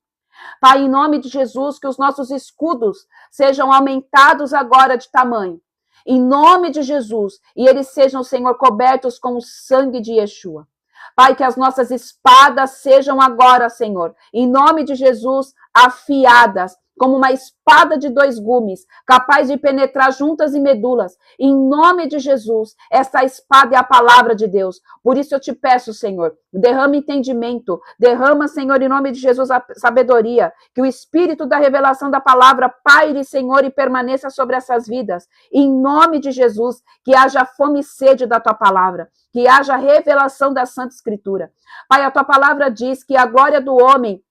Pai, em nome de Jesus, que os nossos escudos sejam aumentados agora de tamanho em nome de Jesus, e eles sejam, Senhor, cobertos com o sangue de Yeshua. Pai, que as nossas espadas sejam agora, Senhor, em nome de Jesus, afiadas, como uma espada de 2 gumes, capaz de penetrar juntas e medulas. Em nome de Jesus, essa espada é a palavra de Deus. Por isso eu te peço, Senhor, derrama entendimento, derrama, Senhor, em nome de Jesus, a sabedoria, que o espírito da revelação da palavra paire, Senhor, e permaneça sobre essas vidas. Em nome de Jesus, que haja fome e sede da tua palavra, que haja revelação da Santa Escritura. Pai, a tua palavra diz que a glória do homem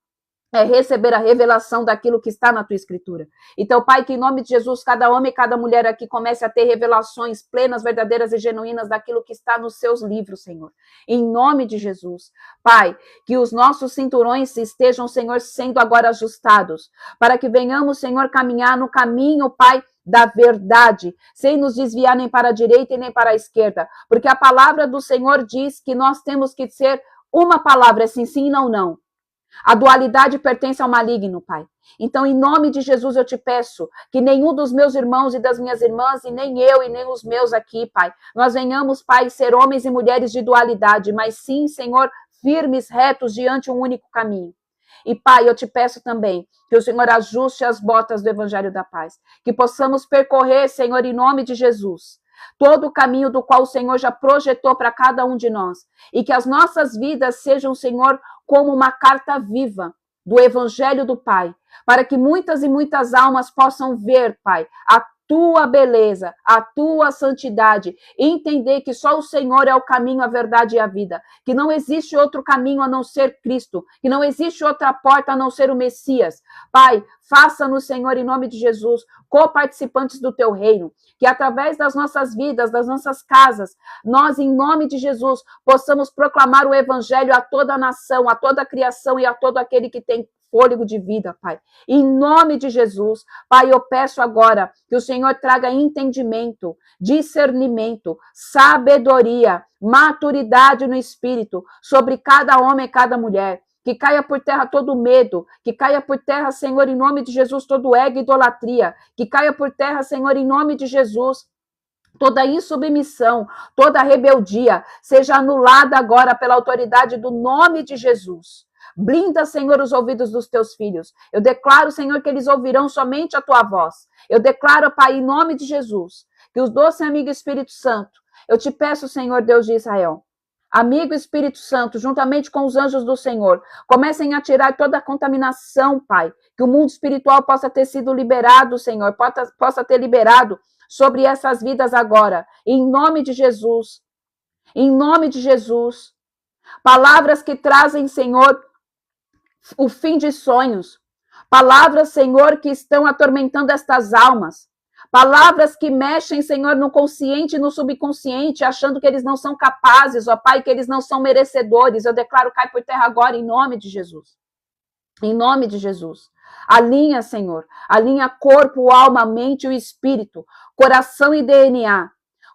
é receber a revelação daquilo que está na tua escritura. Então, Pai, que em nome de Jesus, cada homem e cada mulher aqui comece a ter revelações plenas, verdadeiras e genuínas daquilo que está nos seus livros, Senhor. Em nome de Jesus. Pai, que os nossos cinturões estejam, Senhor, sendo agora ajustados, para que venhamos, Senhor, caminhar no caminho, Pai, da verdade, sem nos desviar nem para a direita e nem para a esquerda, porque a palavra do Senhor diz que nós temos que ser uma palavra, assim, sim, não, não. A dualidade pertence ao maligno, Pai. Então, em nome de Jesus, eu te peço que nenhum dos meus irmãos e das minhas irmãs, e nem eu e nem os meus aqui, Pai, nós venhamos, Pai, ser homens e mulheres de dualidade, mas sim, Senhor, firmes, retos diante um único caminho. E, Pai, eu te peço também que o Senhor ajuste as botas do Evangelho da Paz, que possamos percorrer, Senhor, em nome de Jesus, todo o caminho do qual o Senhor já projetou para cada um de nós, e que as nossas vidas sejam, Senhor, como uma carta viva do Evangelho do Pai, para que muitas e muitas almas possam ver, Pai, a tua beleza, a tua santidade, e entender que só o Senhor é o caminho, a verdade e a vida, que não existe outro caminho a não ser Cristo, que não existe outra porta a não ser o Messias. Pai, faça-nos, Senhor, em nome de Jesus, co-participantes do teu reino, que através das nossas vidas, das nossas casas, nós, em nome de Jesus, possamos proclamar o Evangelho a toda a nação, a toda a criação e a todo aquele que tem fôlego de vida, Pai. Em nome de Jesus, Pai, eu peço agora que o Senhor traga entendimento, discernimento, sabedoria, maturidade no Espírito sobre cada homem e cada mulher. Que caia por terra todo medo, que caia por terra, Senhor, em nome de Jesus, todo ego e idolatria, que caia por terra, Senhor, em nome de Jesus, toda insubmissão, toda rebeldia, seja anulada agora pela autoridade do nome de Jesus. Blinda, Senhor, os ouvidos dos teus filhos. Eu declaro, Senhor, que eles ouvirão somente a tua voz. Eu declaro, Pai, em nome de Jesus, que os doce amigo Espírito Santo, eu te peço, Senhor, Deus de Israel, amigo Espírito Santo, juntamente com os anjos do Senhor, comecem a tirar toda a contaminação, Pai, que o mundo espiritual possa ter sido liberado, Senhor, possa ter liberado sobre essas vidas agora, em nome de Jesus, em nome de Jesus. Palavras que trazem, Senhor, o fim de sonhos. Palavras, Senhor, que estão atormentando estas almas. Palavras que mexem, Senhor, no consciente e no subconsciente, achando que eles não são capazes, ó Pai, que eles não são merecedores. Eu declaro, cai por terra agora, em nome de Jesus. Em nome de Jesus. Alinha, Senhor. Alinha corpo, alma, mente e espírito. Coração e DNA.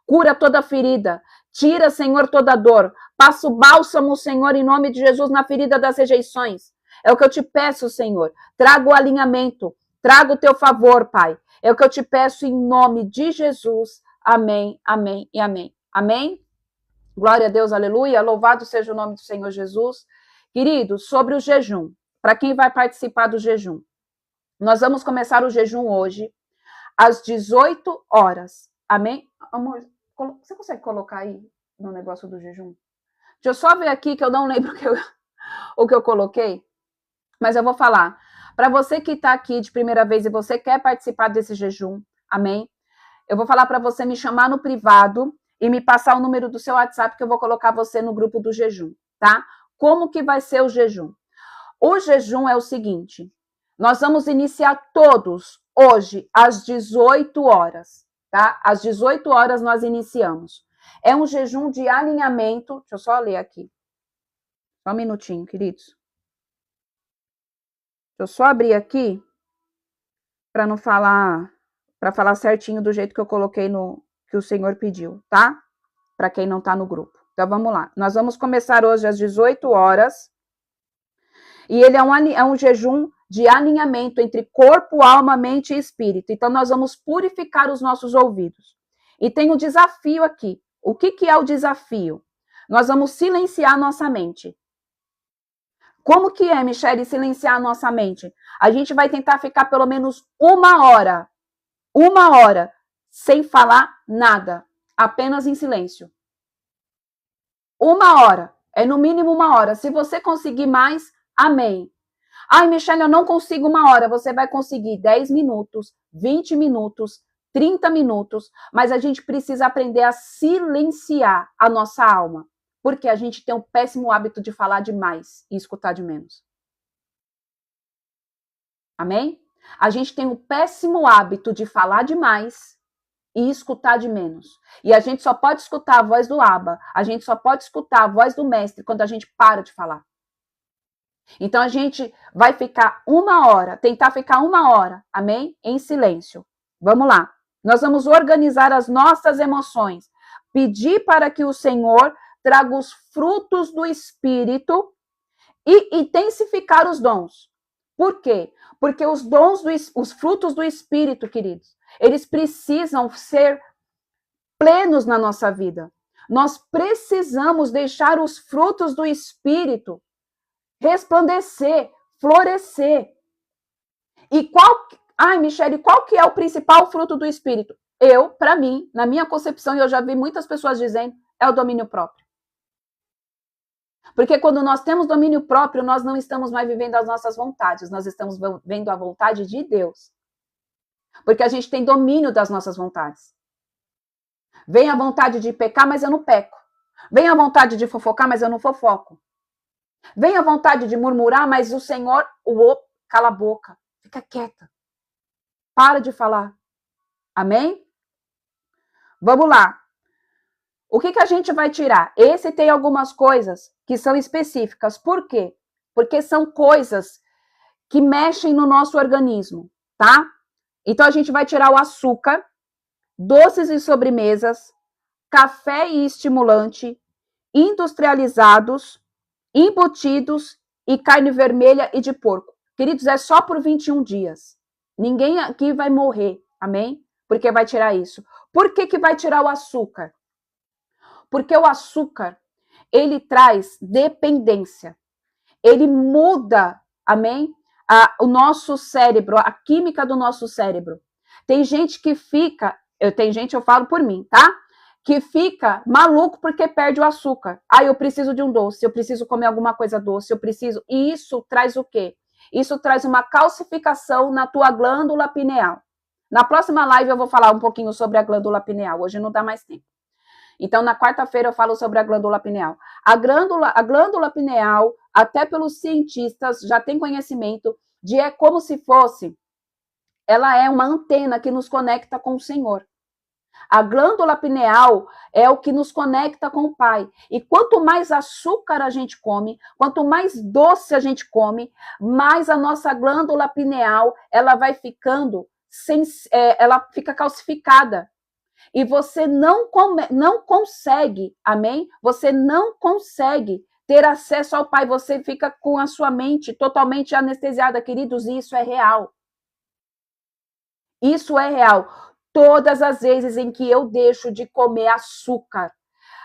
Cura toda ferida. Tira, Senhor, toda dor. Passa o bálsamo, Senhor, em nome de Jesus, na ferida das rejeições. É o que eu te peço, Senhor. Traga o alinhamento. Traga o teu favor, Pai. É o que eu te peço em nome de Jesus. Amém, amém e amém. Amém? Glória a Deus, aleluia. Louvado seja o nome do Senhor Jesus. Queridos, sobre o jejum, para quem vai participar do jejum, nós vamos começar o jejum hoje, às 18 horas. Amém? Amor, você consegue colocar aí no negócio do jejum? Deixa eu só ver aqui, que eu não lembro o que eu coloquei, mas eu vou falar. Para você que está aqui de primeira vez e você quer participar desse jejum, amém? Eu vou falar para você me chamar no privado e me passar o número do seu WhatsApp, que eu vou colocar você no grupo do jejum, tá? Como que vai ser o jejum? O jejum é o seguinte, nós vamos iniciar todos hoje às 18 horas, tá? Às 18 horas nós iniciamos. É um jejum de alinhamento, deixa eu só ler aqui. Só um minutinho, queridos. Deixa eu só abrir aqui para não falar, para falar certinho do jeito que eu coloquei no que o Senhor pediu, tá? Para quem não está no grupo. Então vamos lá. Nós vamos começar hoje às 18 horas. E ele é um jejum de alinhamento entre corpo, alma, mente e espírito. Então nós vamos purificar os nossos ouvidos. E tem o desafio aqui. O que é o desafio? Nós vamos silenciar nossa mente. Como que é, Michele, silenciar a nossa mente? A gente vai tentar ficar pelo menos uma hora, sem falar nada, apenas em silêncio. Uma hora, é no mínimo uma hora. Se você conseguir mais, amém. Ai, Michele, eu não consigo uma hora. Você vai conseguir 10 minutos, 20 minutos, 30 minutos, mas a gente precisa aprender a silenciar a nossa alma, porque a gente tem um péssimo hábito de falar demais e escutar de menos. Amém? A gente tem um péssimo hábito de falar demais e escutar de menos. E a gente só pode escutar a voz do Abba, a gente só pode escutar a voz do Mestre quando a gente para de falar. Então a gente vai ficar uma hora, tentar ficar uma hora, amém? Em silêncio. Vamos lá. Nós vamos organizar as nossas emoções, pedir para que o Senhor traga os frutos do Espírito e intensificar os dons. Por quê? Porque os dons, os frutos do Espírito, queridos, eles precisam ser plenos na nossa vida. Nós precisamos deixar os frutos do Espírito resplandecer, florescer. E Michele, qual que é o principal fruto do Espírito? Para mim, na minha concepção, e eu já vi muitas pessoas dizendo, é o domínio próprio. Porque quando nós temos domínio próprio, nós não estamos mais vivendo as nossas vontades, nós estamos vivendo a vontade de Deus. Porque a gente tem domínio das nossas vontades. Vem a vontade de pecar, mas eu não peco. Vem a vontade de fofocar, mas eu não fofoco. Vem a vontade de murmurar, mas o Senhor, cala a boca, fica quieta. Para de falar. Amém? Vamos lá. O que a gente vai tirar? Esse tem algumas coisas que são específicas. Por quê? Porque são coisas que mexem no nosso organismo, tá? Então a gente vai tirar o açúcar, doces e sobremesas, café e estimulante, industrializados, embutidos e carne vermelha e de porco. Queridos, é só por 21 dias. Ninguém aqui vai morrer, amém? Porque vai tirar isso. Por que vai tirar o açúcar? Porque o açúcar, ele traz dependência. Ele muda, amém? O nosso cérebro, a química do nosso cérebro. Tem gente que fica, eu falo por mim, tá? Que fica maluco porque perde o açúcar. Eu preciso de um doce, eu preciso comer alguma coisa doce, E isso traz o quê? Isso traz uma calcificação na tua glândula pineal. Na próxima live eu vou falar um pouquinho sobre a glândula pineal, hoje não dá mais tempo. Então, na quarta-feira eu falo sobre a glândula pineal. A glândula pineal, até pelos cientistas, já tem conhecimento de como se fosse, ela é uma antena que nos conecta com o Senhor. A glândula pineal é o que nos conecta com o Pai. E quanto mais açúcar a gente come, quanto mais doce a gente come, mais a nossa glândula pineal, ela vai ficando, ela fica calcificada. E você não consegue, amém? Você não consegue ter acesso ao Pai. Você fica com a sua mente totalmente anestesiada, queridos, e isso é real. Isso é real. Todas as vezes em que eu deixo de comer açúcar,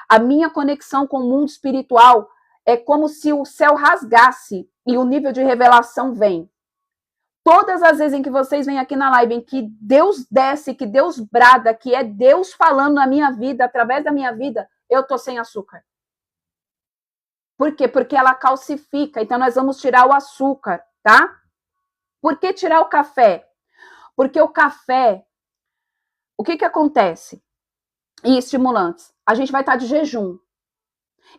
a minha conexão com o mundo espiritual é como se o céu rasgasse e o nível de revelação vem. Todas as vezes em que vocês vêm aqui na live, em que Deus desce, que Deus brada, que é Deus falando na minha vida, através da minha vida, eu tô sem açúcar. Por quê? Porque ela calcifica. Então, nós vamos tirar o açúcar, tá? Por que tirar o café? Porque o café, o que acontece? E estimulantes. A gente vai estar de jejum.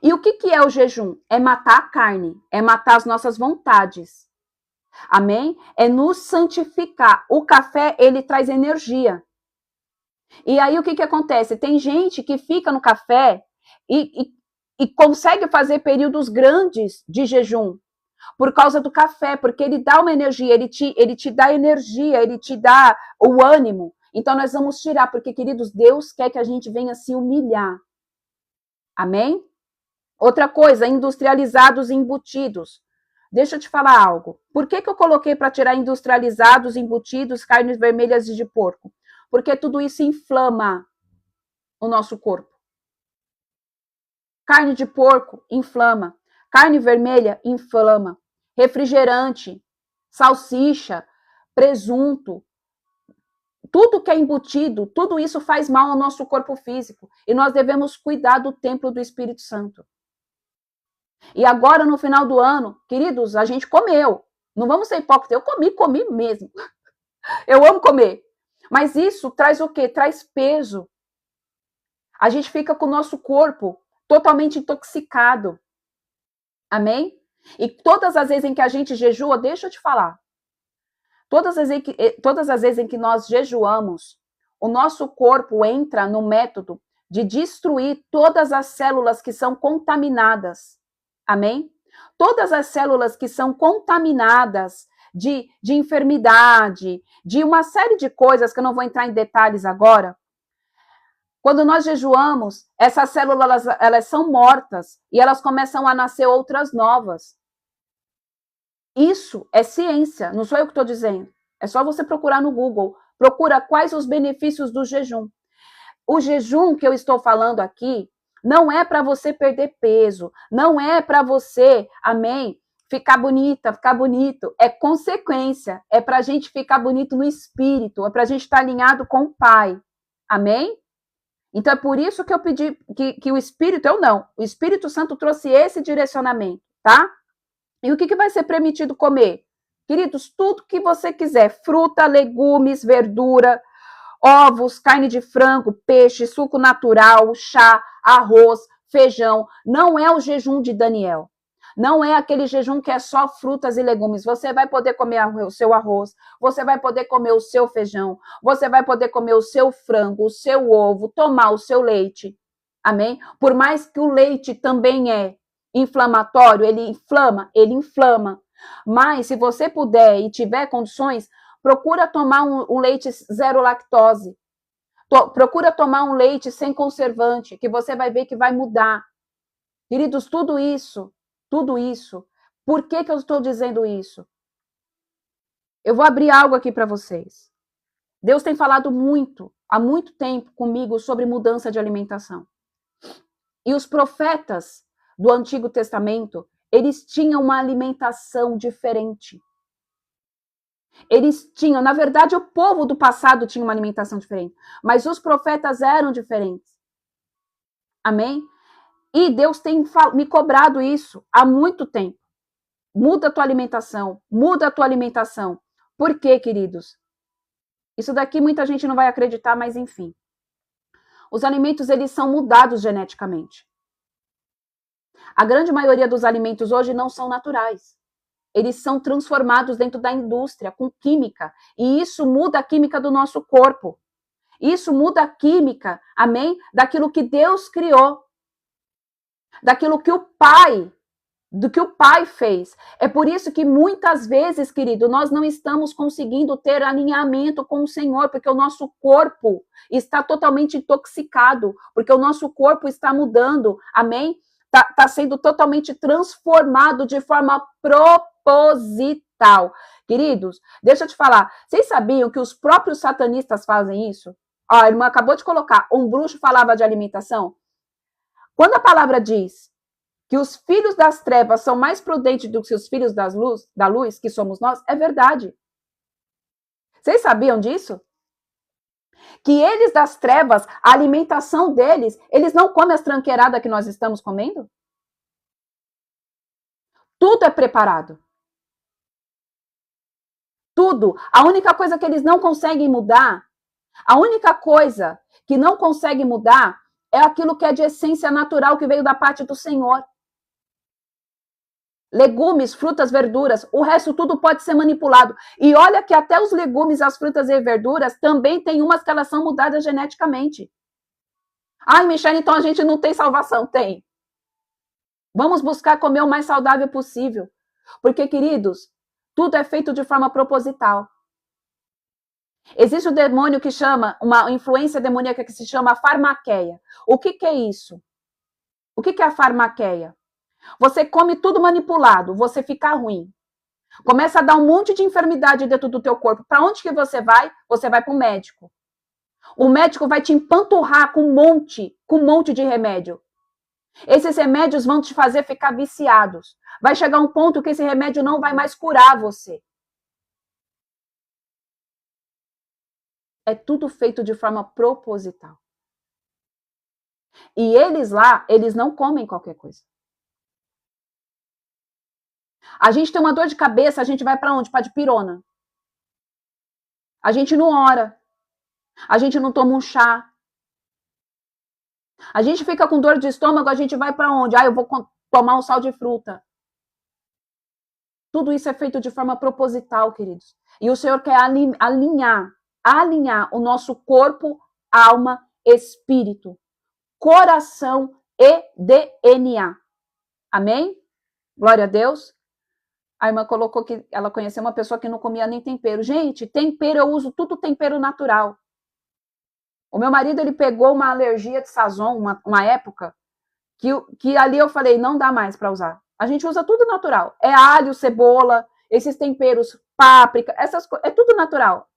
E o que é o jejum? É matar a carne, é matar as nossas vontades. Amém? É nos santificar. O café, ele traz energia. E aí, o que acontece? Tem gente que fica no café e consegue fazer períodos grandes de jejum por causa do café, porque ele dá uma energia, ele te dá energia, ele te dá o ânimo. Então, nós vamos tirar, porque, queridos, Deus quer que a gente venha se humilhar. Amém? Outra coisa, industrializados e embutidos. Deixa eu te falar algo. Por que eu coloquei para tirar industrializados, embutidos, carnes vermelhas e de porco? Porque tudo isso inflama. o nosso corpo. Carne de porco inflama, carne vermelha inflama, refrigerante, salsicha, presunto, tudo que é embutido, tudo isso faz mal ao nosso corpo físico. E nós devemos cuidar do templo do Espírito Santo. E agora, no final do ano, queridos, a gente comeu. Não vamos ser hipócritas. Eu comi mesmo. Eu amo comer. Mas isso traz o quê? Traz peso. A gente fica com o nosso corpo totalmente intoxicado. Amém? E todas as vezes em que a gente jejua, deixa eu te falar. Todas as vezes em que nós jejuamos, o nosso corpo entra no método de destruir todas as células que são contaminadas. Amém? Todas as células que são contaminadas de enfermidade, de uma série de coisas que eu não vou entrar em detalhes agora. Quando nós jejuamos, essas células elas são mortas e elas começam a nascer outras novas. Isso é ciência, não sou eu que estou dizendo. É só você procurar no Google. Procura quais os benefícios do jejum. O jejum que eu estou falando aqui não é para você perder peso, não é para você, amém, ficar bonita, ficar bonito. É consequência, é para a gente ficar bonito no espírito, é para a gente estar alinhado com o Pai. Amém? Então é por isso que eu pedi que o Espírito, o Espírito Santo trouxe esse direcionamento, tá? E o que vai ser permitido comer? Queridos, tudo que você quiser, fruta, legumes, verdura, ovos, carne de frango, peixe, suco natural, chá, arroz, feijão. Não é o jejum de Daniel. Não é aquele jejum que é só frutas e legumes. Você vai poder comer o seu arroz, você vai poder comer o seu feijão, você vai poder comer o seu frango, o seu ovo, tomar o seu leite. Amém? Por mais que o leite também é inflamatório, ele inflama. Mas se você puder e tiver condições, procura tomar um leite zero lactose. Procura tomar um leite sem conservante, que você vai ver que vai mudar. Queridos, tudo isso. Por que eu estou dizendo isso? Eu vou abrir algo aqui para vocês. Deus tem falado há muito tempo comigo sobre mudança de alimentação. E os profetas do Antigo Testamento, eles tinham uma alimentação diferente. Eles tinham, na verdade, o povo do passado tinha uma alimentação diferente, mas os profetas eram diferentes. Amém? E Deus tem me cobrado isso há muito tempo. Muda a tua alimentação, muda a tua alimentação. Por quê, queridos? Isso daqui muita gente não vai acreditar, mas enfim. Os alimentos, eles são mudados geneticamente. A grande maioria dos alimentos hoje não são naturais. Eles são transformados dentro da indústria, com química. E isso muda a química do nosso corpo. Isso muda a química, amém? Daquilo que Deus criou. Daquilo que o Pai fez. É por isso que muitas vezes, querido, nós não estamos conseguindo ter alinhamento com o Senhor, porque o nosso corpo está totalmente intoxicado, porque o nosso corpo está mudando, amém? Está sendo totalmente transformado de forma proposital. Queridos, deixa eu te falar, vocês sabiam que os próprios satanistas fazem isso? Ó, a irmã acabou de colocar, um bruxo falava de alimentação. Quando a palavra diz que os filhos das trevas são mais prudentes do que os filhos da luz, que somos nós, é verdade. Vocês sabiam disso? Que eles das trevas, a alimentação deles, eles não comem as tranqueiradas que nós estamos comendo? Tudo é preparado. Tudo. A única coisa que eles não conseguem mudar, a única coisa que não conseguem mudar é aquilo que é de essência natural que veio da parte do Senhor. Legumes, frutas, verduras, o resto tudo pode ser manipulado. E olha que até os legumes, as frutas e verduras também tem umas que elas são mudadas geneticamente. Ai, Michele, então a gente não tem salvação. Tem. Vamos buscar comer o mais saudável possível. Porque, queridos, tudo é feito de forma proposital. Existe um demônio que chama, uma influência demoníaca que se chama farmaqueia. O que é isso? O que é a farmaqueia? Você come tudo manipulado, você fica ruim. Começa a dar um monte de enfermidade dentro do teu corpo. Para onde que você vai? Você vai para o médico. O médico vai te empanturrar com um monte de remédio. Esses remédios vão te fazer ficar viciados. Vai chegar um ponto que esse remédio não vai mais curar você. É tudo feito de forma proposital. E eles lá, eles não comem qualquer coisa. A gente tem uma dor de cabeça, a gente vai para onde? Para dipirona. A gente não ora. A gente não toma um chá. A gente fica com dor de estômago, a gente vai para onde? Eu vou tomar um sal de fruta. Tudo isso é feito de forma proposital, queridos. E o Senhor quer alinhar o nosso corpo, alma, espírito, coração e DNA. Amém? Glória a Deus. A irmã colocou que ela conheceu uma pessoa que não comia nem tempero. Gente, tempero, eu uso tudo tempero natural. O meu marido, ele pegou uma alergia de sazon, uma época, que ali eu falei, não dá mais para usar. A gente usa tudo natural. É alho, cebola, esses temperos, páprica, essas coisas, é tudo natural.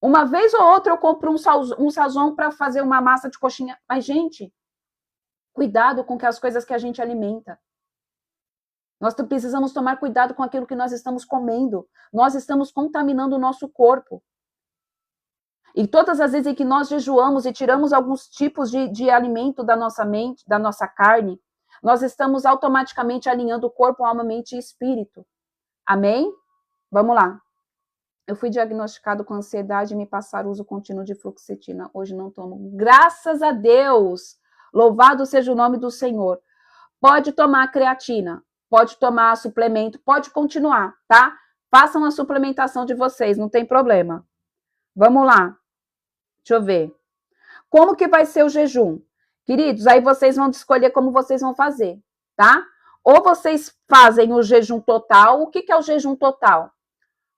Uma vez ou outra eu compro um sazon para fazer uma massa de coxinha. Mas, gente, cuidado com as coisas que a gente alimenta. Nós precisamos tomar cuidado com aquilo que nós estamos comendo. Nós estamos contaminando o nosso corpo. E todas as vezes em que nós jejuamos e tiramos alguns tipos de alimento da nossa mente, da nossa carne, nós estamos automaticamente alinhando o corpo, alma, mente e espírito. Amém? Vamos lá. Eu fui diagnosticado com ansiedade e me passaram uso contínuo de fluoxetina. Hoje não tomo. Graças a Deus! Louvado seja o nome do Senhor. Pode tomar creatina, pode tomar suplemento, pode continuar, tá? Façam a suplementação de vocês, não tem problema. Vamos lá. Deixa eu ver. Como que vai ser o jejum? Queridos, aí vocês vão escolher como vocês vão fazer, tá? Ou vocês fazem o jejum total. O que é o jejum total?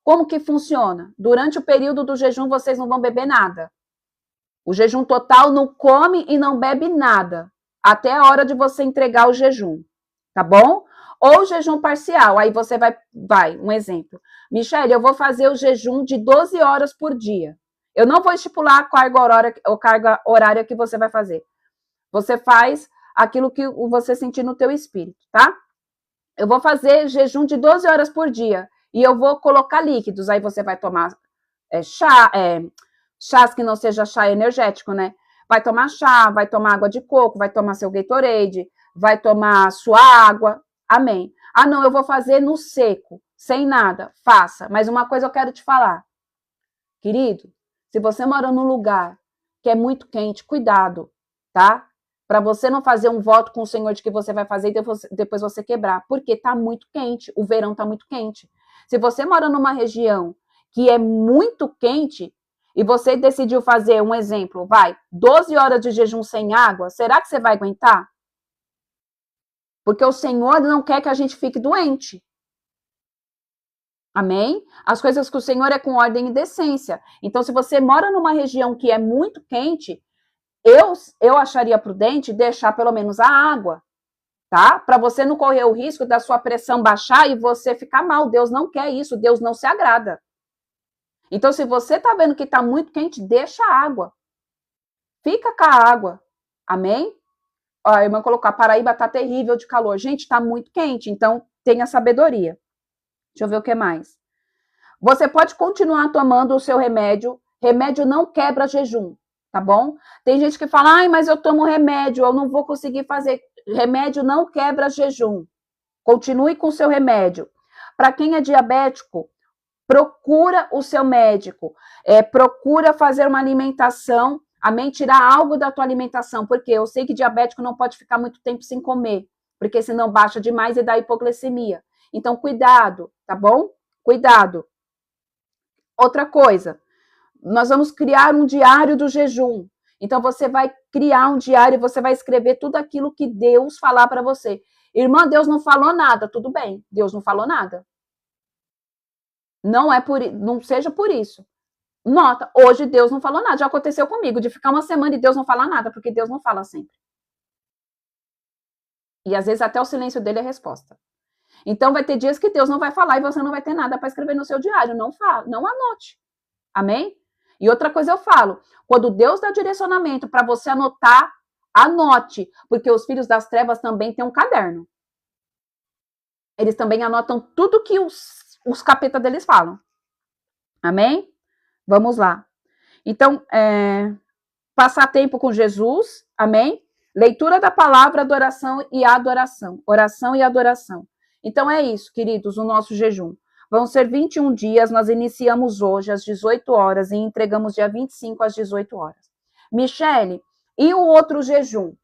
Como que funciona? Durante o período do jejum, vocês não vão beber nada. O jejum total não come e não bebe nada. Até a hora de você entregar o jejum, tá bom? Ou jejum parcial, aí você vai, um exemplo. Michele, eu vou fazer o jejum de 12 horas por dia. Eu não vou estipular a carga horária que você vai fazer. Você faz aquilo que você sentir no teu espírito, tá? Eu vou fazer jejum de 12 horas por dia e eu vou colocar líquidos. Aí você vai tomar chás que não seja chá energético, né? Vai tomar chá, vai tomar água de coco, vai tomar seu Gatorade, vai tomar sua água. Amém. Ah, não, eu vou fazer no seco, sem nada. Faça. Mas uma coisa eu quero te falar. Querido, se você mora num lugar que é muito quente, cuidado, tá? Para você não fazer um voto com o Senhor de que você vai fazer e depois você quebrar. Porque tá muito quente, o verão tá muito quente. Se você mora numa região que é muito quente e você decidiu fazer, um exemplo, 12 horas de jejum sem água, será que você vai aguentar? Porque o Senhor não quer que a gente fique doente. Amém? As coisas com o Senhor é com ordem e decência. Então, se você mora numa região que é muito quente, eu acharia prudente deixar pelo menos a água, tá? Para você não correr o risco da sua pressão baixar e você ficar mal. Deus não quer isso, Deus não se agrada. Então, se você tá vendo que tá muito quente, deixa a água. Fica com a água. Amém? Ó, a irmã colocou, a Paraíba tá terrível de calor. Gente, tá muito quente, então tenha sabedoria. Deixa eu ver o que mais. Você pode continuar tomando o seu remédio. Remédio não quebra jejum, tá bom? Tem gente que fala, mas eu tomo remédio, eu não vou conseguir fazer. Remédio não quebra jejum. Continue com o seu remédio. Para quem é diabético, procura o seu médico. Procura fazer uma alimentação, amém? Tirar algo da tua alimentação, porque eu sei que diabético não pode ficar muito tempo sem comer, porque senão baixa demais e dá hipoglicemia. Então, cuidado, tá bom? Cuidado. Outra coisa, nós vamos criar um diário do jejum. Então, você vai criar um diário e você vai escrever tudo aquilo que Deus falar para você. Irmã, Deus não falou nada. Tudo bem, Deus não falou nada. Não seja por isso. Nota, hoje Deus não falou nada. Já aconteceu comigo, de ficar uma semana e Deus não falar nada, porque Deus não fala sempre. E às vezes até o silêncio dele é resposta. Então, vai ter dias que Deus não vai falar e você não vai ter nada para escrever no seu diário. Não fala, não anote. Amém? E outra coisa eu falo, quando Deus dá direcionamento para você anotar, anote, porque os filhos das trevas também têm um caderno. Eles também anotam tudo que os capeta deles falam. Amém? Vamos lá. Então, passar tempo com Jesus, amém? Leitura da palavra, adoração e adoração. Oração e adoração. Então é isso, queridos, o nosso jejum. Vão ser 21 dias, nós iniciamos hoje às 18 horas e entregamos dia 25 às 18 horas. Michele, e o outro jejum?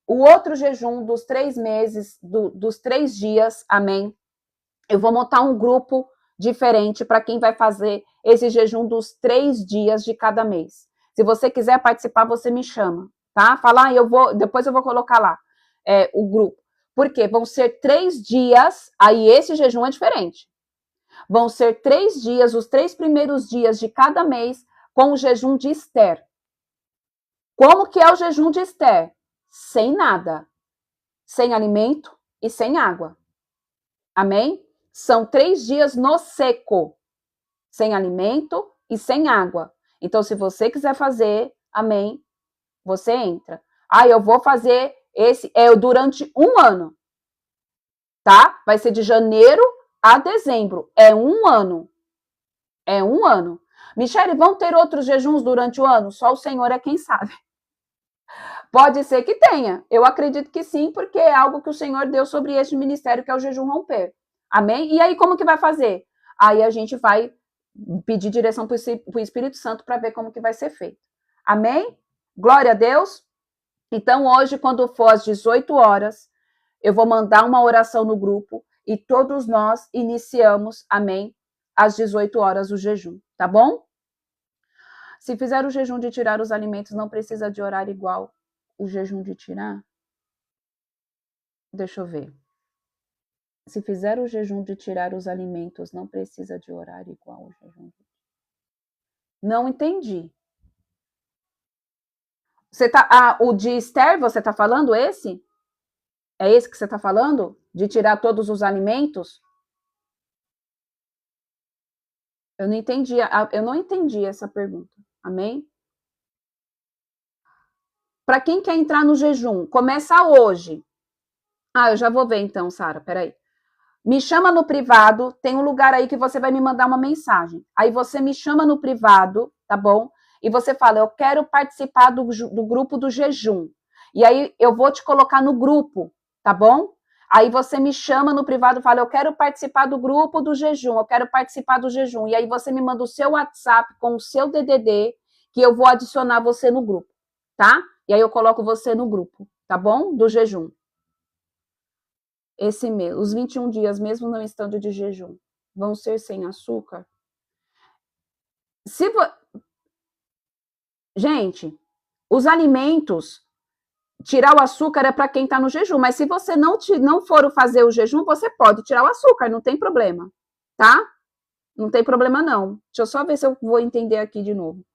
O outro jejum dos 3 meses, dos 3 dias, amém? Eu vou montar um grupo diferente para quem vai fazer esse jejum dos 3 dias de cada mês. Se você quiser participar, você me chama, tá? Fala, depois eu vou colocar lá o grupo. Por quê? Vão ser 3 dias, aí esse jejum é diferente. Vão ser 3 dias, os 3 primeiros dias de cada mês, com o jejum de Esther. Como que é o jejum de Esther? Sem nada. Sem alimento e sem água. Amém? São 3 dias no seco. Sem alimento e sem água. Então, se você quiser fazer, amém, você entra. Eu vou fazer durante 1 ano. Tá? Vai ser de janeiro a dezembro. É 1 ano. É 1 ano. Michele, vão ter outros jejuns durante o ano? Só o Senhor é quem sabe. Pode ser que tenha. Eu acredito que sim, porque é algo que o Senhor deu sobre este ministério, que é o jejum romper. Amém? E aí, como que vai fazer? Aí a gente vai pedir direção para o Espírito Santo para ver como que vai ser feito. Amém? Glória a Deus. Então, hoje, quando for às 18 horas, eu vou mandar uma oração no grupo e todos nós iniciamos, amém, às 18 horas o jejum, tá bom? Se fizer o jejum de tirar os alimentos, não precisa de horário igual o jejum de tirar? Deixa eu ver. Se fizer o jejum de tirar os alimentos, não precisa de horário igual ao jejum de tirar. Não entendi. O de Esther, você está falando esse? É esse que você está falando? De tirar todos os alimentos? Eu não entendi essa pergunta. Amém? Para quem quer entrar no jejum, começa hoje. Eu já vou ver então, Sara, peraí. Me chama no privado, tem um lugar aí que você vai me mandar uma mensagem. Aí você me chama no privado, tá bom? E você fala, eu quero participar do grupo do jejum. E aí eu vou te colocar no grupo, tá bom? Aí você me chama no privado e fala, eu quero participar do grupo do jejum, eu quero participar do jejum. E aí você me manda o seu WhatsApp com o seu DDD, que eu vou adicionar você no grupo, tá? E aí eu coloco você no grupo, tá bom? Do jejum. Esse mês, os 21 dias, mesmo não estando de jejum, vão ser sem açúcar? Gente, os alimentos, tirar o açúcar é para quem está no jejum, mas se você não for fazer o jejum, você pode tirar o açúcar, não tem problema, tá? Não tem problema não. Deixa eu só ver se eu vou entender aqui de novo.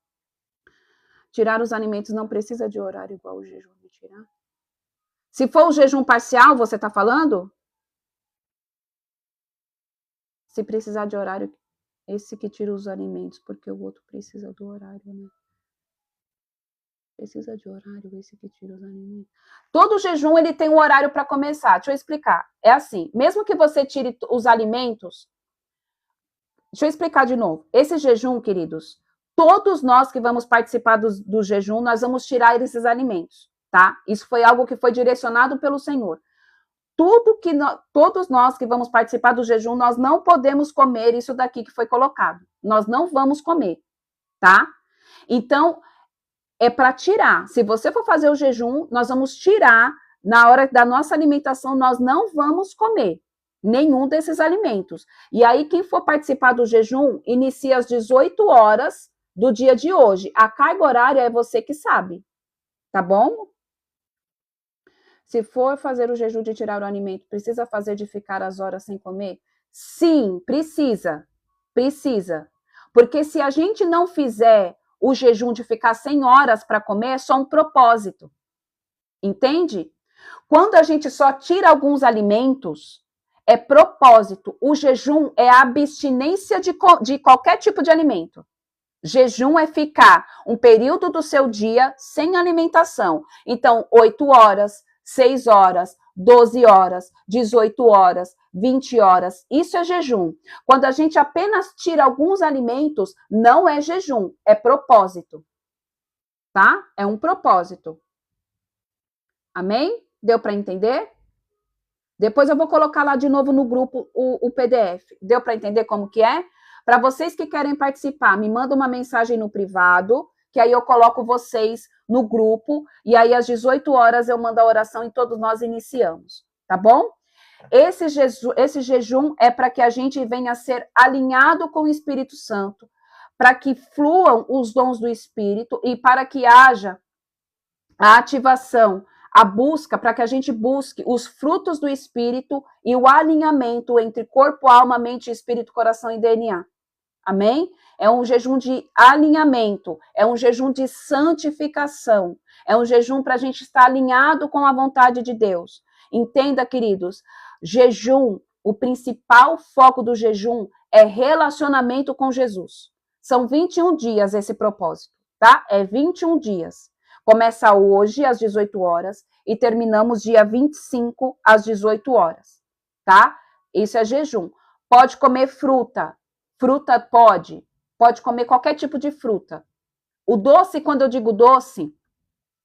Tirar os alimentos não precisa de horário igual o jejum de tirar? Se for o jejum parcial, você está falando? Se precisar de horário, esse que tira os alimentos, porque o outro precisa do horário, né? Precisa de horário, esse que tira os alimentos. Todo jejum, ele tem um horário para começar. Deixa eu explicar. É assim, mesmo que você tire os alimentos... Deixa eu explicar de novo. Esse jejum, queridos, todos nós que vamos participar do jejum, nós vamos tirar esses alimentos, tá? Isso foi algo que foi direcionado pelo Senhor. Todos nós que vamos participar do jejum, nós não podemos comer isso daqui que foi colocado. Nós não vamos comer, tá? Então, é para tirar. Se você for fazer o jejum, nós vamos tirar, na hora da nossa alimentação, nós não vamos comer nenhum desses alimentos. E aí, quem for participar do jejum, inicia às 18 horas do dia de hoje. A carga horária é você que sabe, tá bom? Se for fazer o jejum de tirar o alimento, precisa fazer de ficar as horas sem comer? Sim, precisa. Precisa. Porque se a gente não fizer o jejum de ficar 100 horas para comer, é só um propósito. Entende? Quando a gente só tira alguns alimentos, é propósito. O jejum é a abstinência de qualquer tipo de alimento. Jejum é ficar um período do seu dia sem alimentação. Então, 8 horas, 6 horas, 12 horas, 18 horas, 20 horas. Isso é jejum. Quando a gente apenas tira alguns alimentos, não é jejum, é propósito. Tá? É um propósito. Amém? Deu para entender? Depois eu vou colocar lá de novo no grupo o PDF. Deu para entender como que é? Para vocês que querem participar, me manda uma mensagem no privado, que aí eu coloco vocês no grupo, e aí às 18 horas eu mando a oração e todos nós iniciamos, tá bom? Esse jejum é para que a gente venha a ser alinhado com o Espírito Santo, para que fluam os dons do Espírito e para que haja a ativação, a busca, para que a gente busque os frutos do Espírito e o alinhamento entre corpo, alma, mente, espírito, coração e DNA. Amém? É um jejum de alinhamento, é um jejum de santificação, é um jejum para a gente estar alinhado com a vontade de Deus. Entenda, queridos, jejum, o principal foco do jejum é relacionamento com Jesus. São 21 dias esse propósito, tá? É 21 dias. Começa hoje às 18 horas e terminamos dia 25 às 18 horas, tá? Isso é jejum. Pode comer fruta. Fruta pode comer qualquer tipo de fruta. O doce, quando eu digo doce,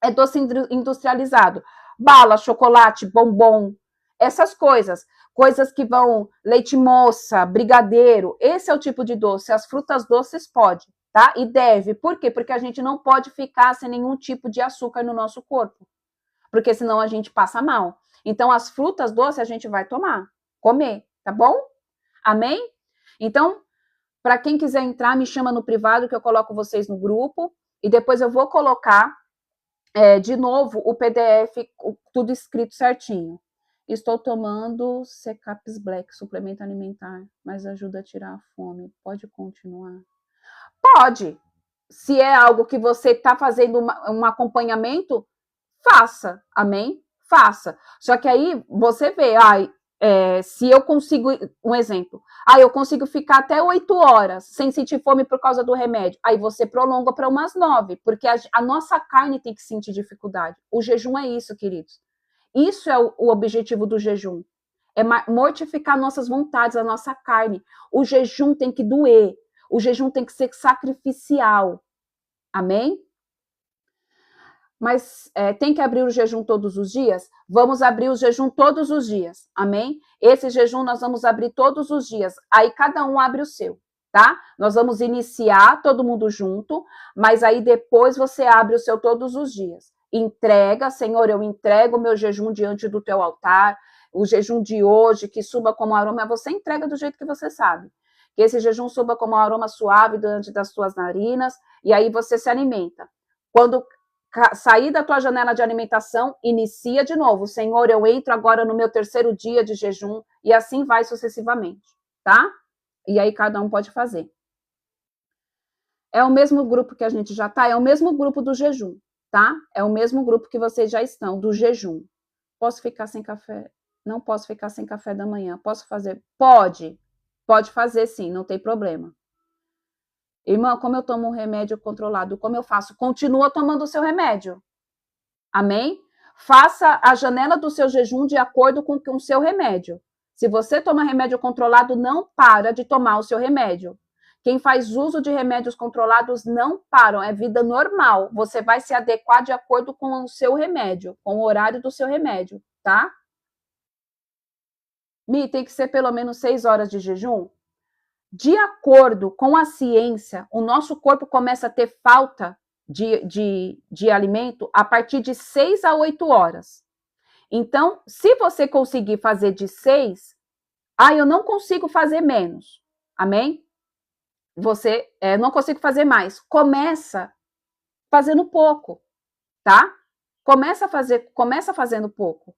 é doce industrializado. Bala, chocolate, bombom, essas coisas. Coisas que vão leite moça, brigadeiro. Esse é o tipo de doce. As frutas doces pode, tá? E deve. Por quê? Porque a gente não pode ficar sem nenhum tipo de açúcar no nosso corpo. Porque senão a gente passa mal. Então, as frutas doces a gente vai comer, tá bom? Amém? Então, para quem quiser entrar, me chama no privado que eu coloco vocês no grupo e depois eu vou colocar de novo o PDF, tudo escrito certinho. Estou tomando Secaps Black, suplemento alimentar, mas ajuda a tirar a fome. Pode continuar? Pode. Se é algo que você está fazendo um acompanhamento, faça. Amém? Faça. Só que aí você vê, se eu consigo, um exemplo, eu consigo ficar até 8 horas sem sentir fome por causa do remédio. Aí você prolonga para umas 9, porque a nossa carne tem que sentir dificuldade. O jejum é isso, queridos. Isso é o objetivo do jejum. É mortificar nossas vontades, a nossa carne. O jejum tem que doer. O jejum tem que ser sacrificial. Amém? Mas tem que abrir o jejum todos os dias? Vamos abrir o jejum todos os dias, amém? Esse jejum nós vamos abrir todos os dias, aí cada um abre o seu, tá? Nós vamos iniciar todo mundo junto, mas aí depois você abre o seu todos os dias. Entrega, Senhor, eu entrego o meu jejum diante do teu altar, o jejum de hoje, que suba como aroma, você entrega do jeito que você sabe. Que esse jejum suba como um aroma suave diante das tuas narinas, e aí você se alimenta. Quando sair da tua janela de alimentação, inicia de novo. Senhor, eu entro agora no meu 3º dia de jejum, e assim vai sucessivamente, tá? E aí cada um pode fazer. É o mesmo grupo que a gente já tá, é o mesmo grupo do jejum, tá? É o mesmo grupo que vocês já estão, do jejum. Posso ficar sem café? Não posso ficar sem café da manhã. Posso fazer? Pode fazer sim, não tem problema. Irmã, como eu tomo um remédio controlado, como eu faço? Continua tomando o seu remédio. Amém? Faça a janela do seu jejum de acordo com o seu remédio. Se você toma remédio controlado, não para de tomar o seu remédio. Quem faz uso de remédios controlados não param, é vida normal. Você vai se adequar de acordo com o seu remédio, com o horário do seu remédio, tá? Mi, tem que ser pelo menos 6 horas de jejum? De acordo com a ciência, o nosso corpo começa a ter falta de alimento a partir de 6 a 8 horas. Então, se você conseguir fazer de 6, eu não consigo fazer menos. Amém? Não consigo fazer mais. Começa fazendo pouco, tá? Começa fazendo pouco.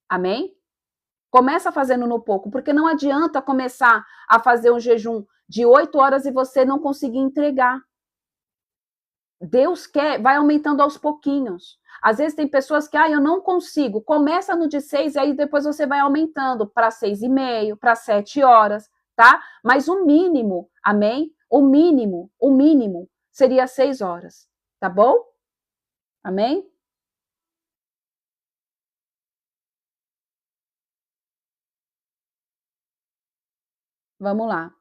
Amém? Começa fazendo no pouco, porque não adianta começar a fazer um jejum de 8 horas e você não conseguir entregar. Deus vai aumentando aos pouquinhos. Às vezes tem pessoas que, eu não consigo. Começa no de 6 e aí depois você vai aumentando para 6,5, para 7 horas, tá? Mas o mínimo, amém? o mínimo seria 6 horas, tá bom? Amém? Vamos lá.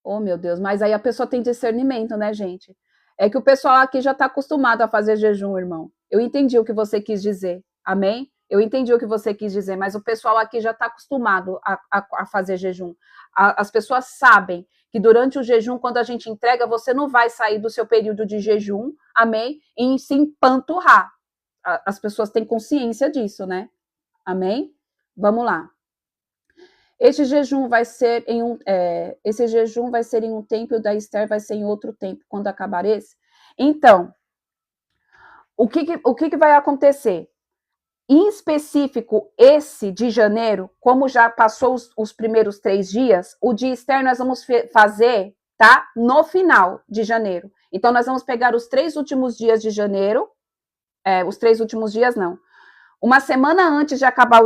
Oh, meu Deus, mas aí a pessoa tem discernimento, né, gente? É que o pessoal aqui já está acostumado a fazer jejum, irmão. Eu entendi o que você quis dizer, amém? Eu entendi o que você quis dizer, mas o pessoal aqui já está acostumado a fazer jejum. As pessoas sabem que durante o jejum, quando a gente entrega, você não vai sair do seu período de jejum, amém? E se empanturrar. As pessoas têm consciência disso, né? Amém? Vamos lá. Esse jejum vai ser em um tempo, e o da Esther vai ser em outro tempo, quando acabar esse. Então, o que vai acontecer? Em específico, esse de janeiro, como já passou os primeiros 3 dias, o de Esther nós vamos fazer, tá? No final de janeiro. Então, nós vamos pegar os 3 últimos dias de janeiro, os 3 últimos dias não. Uma semana antes de acabar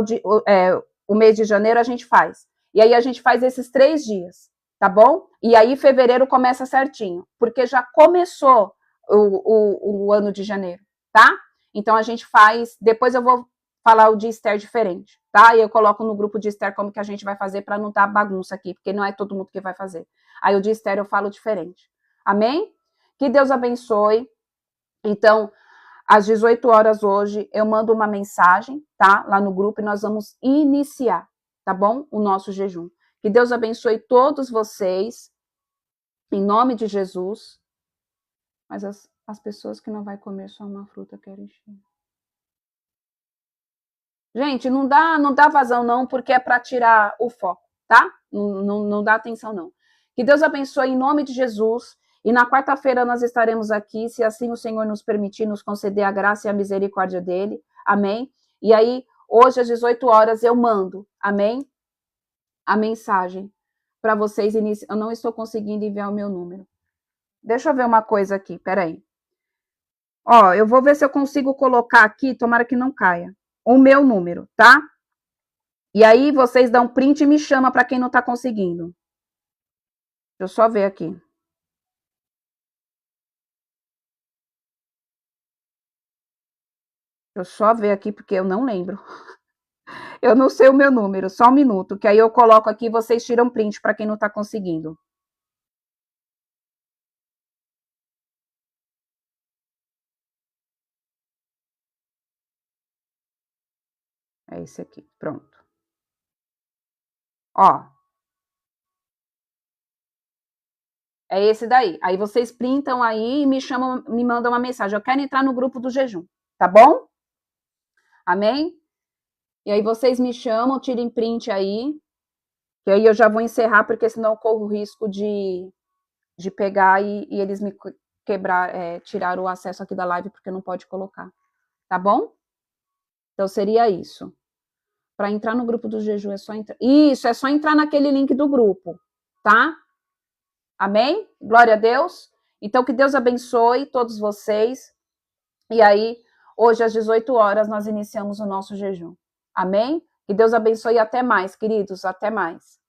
o mês de janeiro, a gente faz. E aí a gente faz esses 3 dias, tá bom? E aí fevereiro começa certinho, porque já começou o ano de janeiro, tá? Então a gente faz, depois eu vou falar o de Esther diferente, tá? E eu coloco no grupo de Esther como que a gente vai fazer para não dar bagunça aqui, porque não é todo mundo que vai fazer. Aí o de Esther eu falo diferente. Amém? Que Deus abençoe. Então, às 18 horas hoje, eu mando uma mensagem, tá? Lá no grupo e nós vamos iniciar, tá bom? O nosso jejum. Que Deus abençoe todos vocês, em nome de Jesus. Mas as pessoas que não vai comer só uma fruta querem encher. Gente, não dá vazão não, porque é para tirar o foco, tá? Não dá atenção não. Que Deus abençoe em nome de Jesus. E na quarta-feira nós estaremos aqui, se assim o Senhor nos permitir, nos conceder a graça e a misericórdia dele. Amém? E aí, hoje às 18 horas eu mando, amém? A mensagem para vocês iniciar. Eu não estou conseguindo enviar o meu número. Deixa eu ver uma coisa aqui, peraí. Ó, eu vou ver se eu consigo colocar aqui, tomara que não caia, o meu número, tá? E aí vocês dão print e me chama para quem não está conseguindo. Deixa eu só ver aqui. Deixa eu só ver aqui, porque eu não lembro. Eu não sei o meu número, só um minuto, que aí eu coloco aqui e vocês tiram print para quem não está conseguindo. É esse aqui, pronto. Ó. É esse daí. Aí vocês printam aí e me chamam, me mandam uma mensagem. Eu quero entrar no grupo do jejum, tá bom? Amém? E aí vocês me chamam, tirem print aí, que aí eu já vou encerrar, porque senão eu corro o risco de pegar e eles me quebrar, tirar o acesso aqui da live, porque não pode colocar. Tá bom? Então seria isso. Para entrar no grupo do jejum é só entrar. Isso, é só entrar naquele link do grupo, tá? Amém? Glória a Deus. Então que Deus abençoe todos vocês. E aí, hoje às 18 horas nós iniciamos o nosso jejum. Amém? Que Deus abençoe e até mais, queridos, até mais.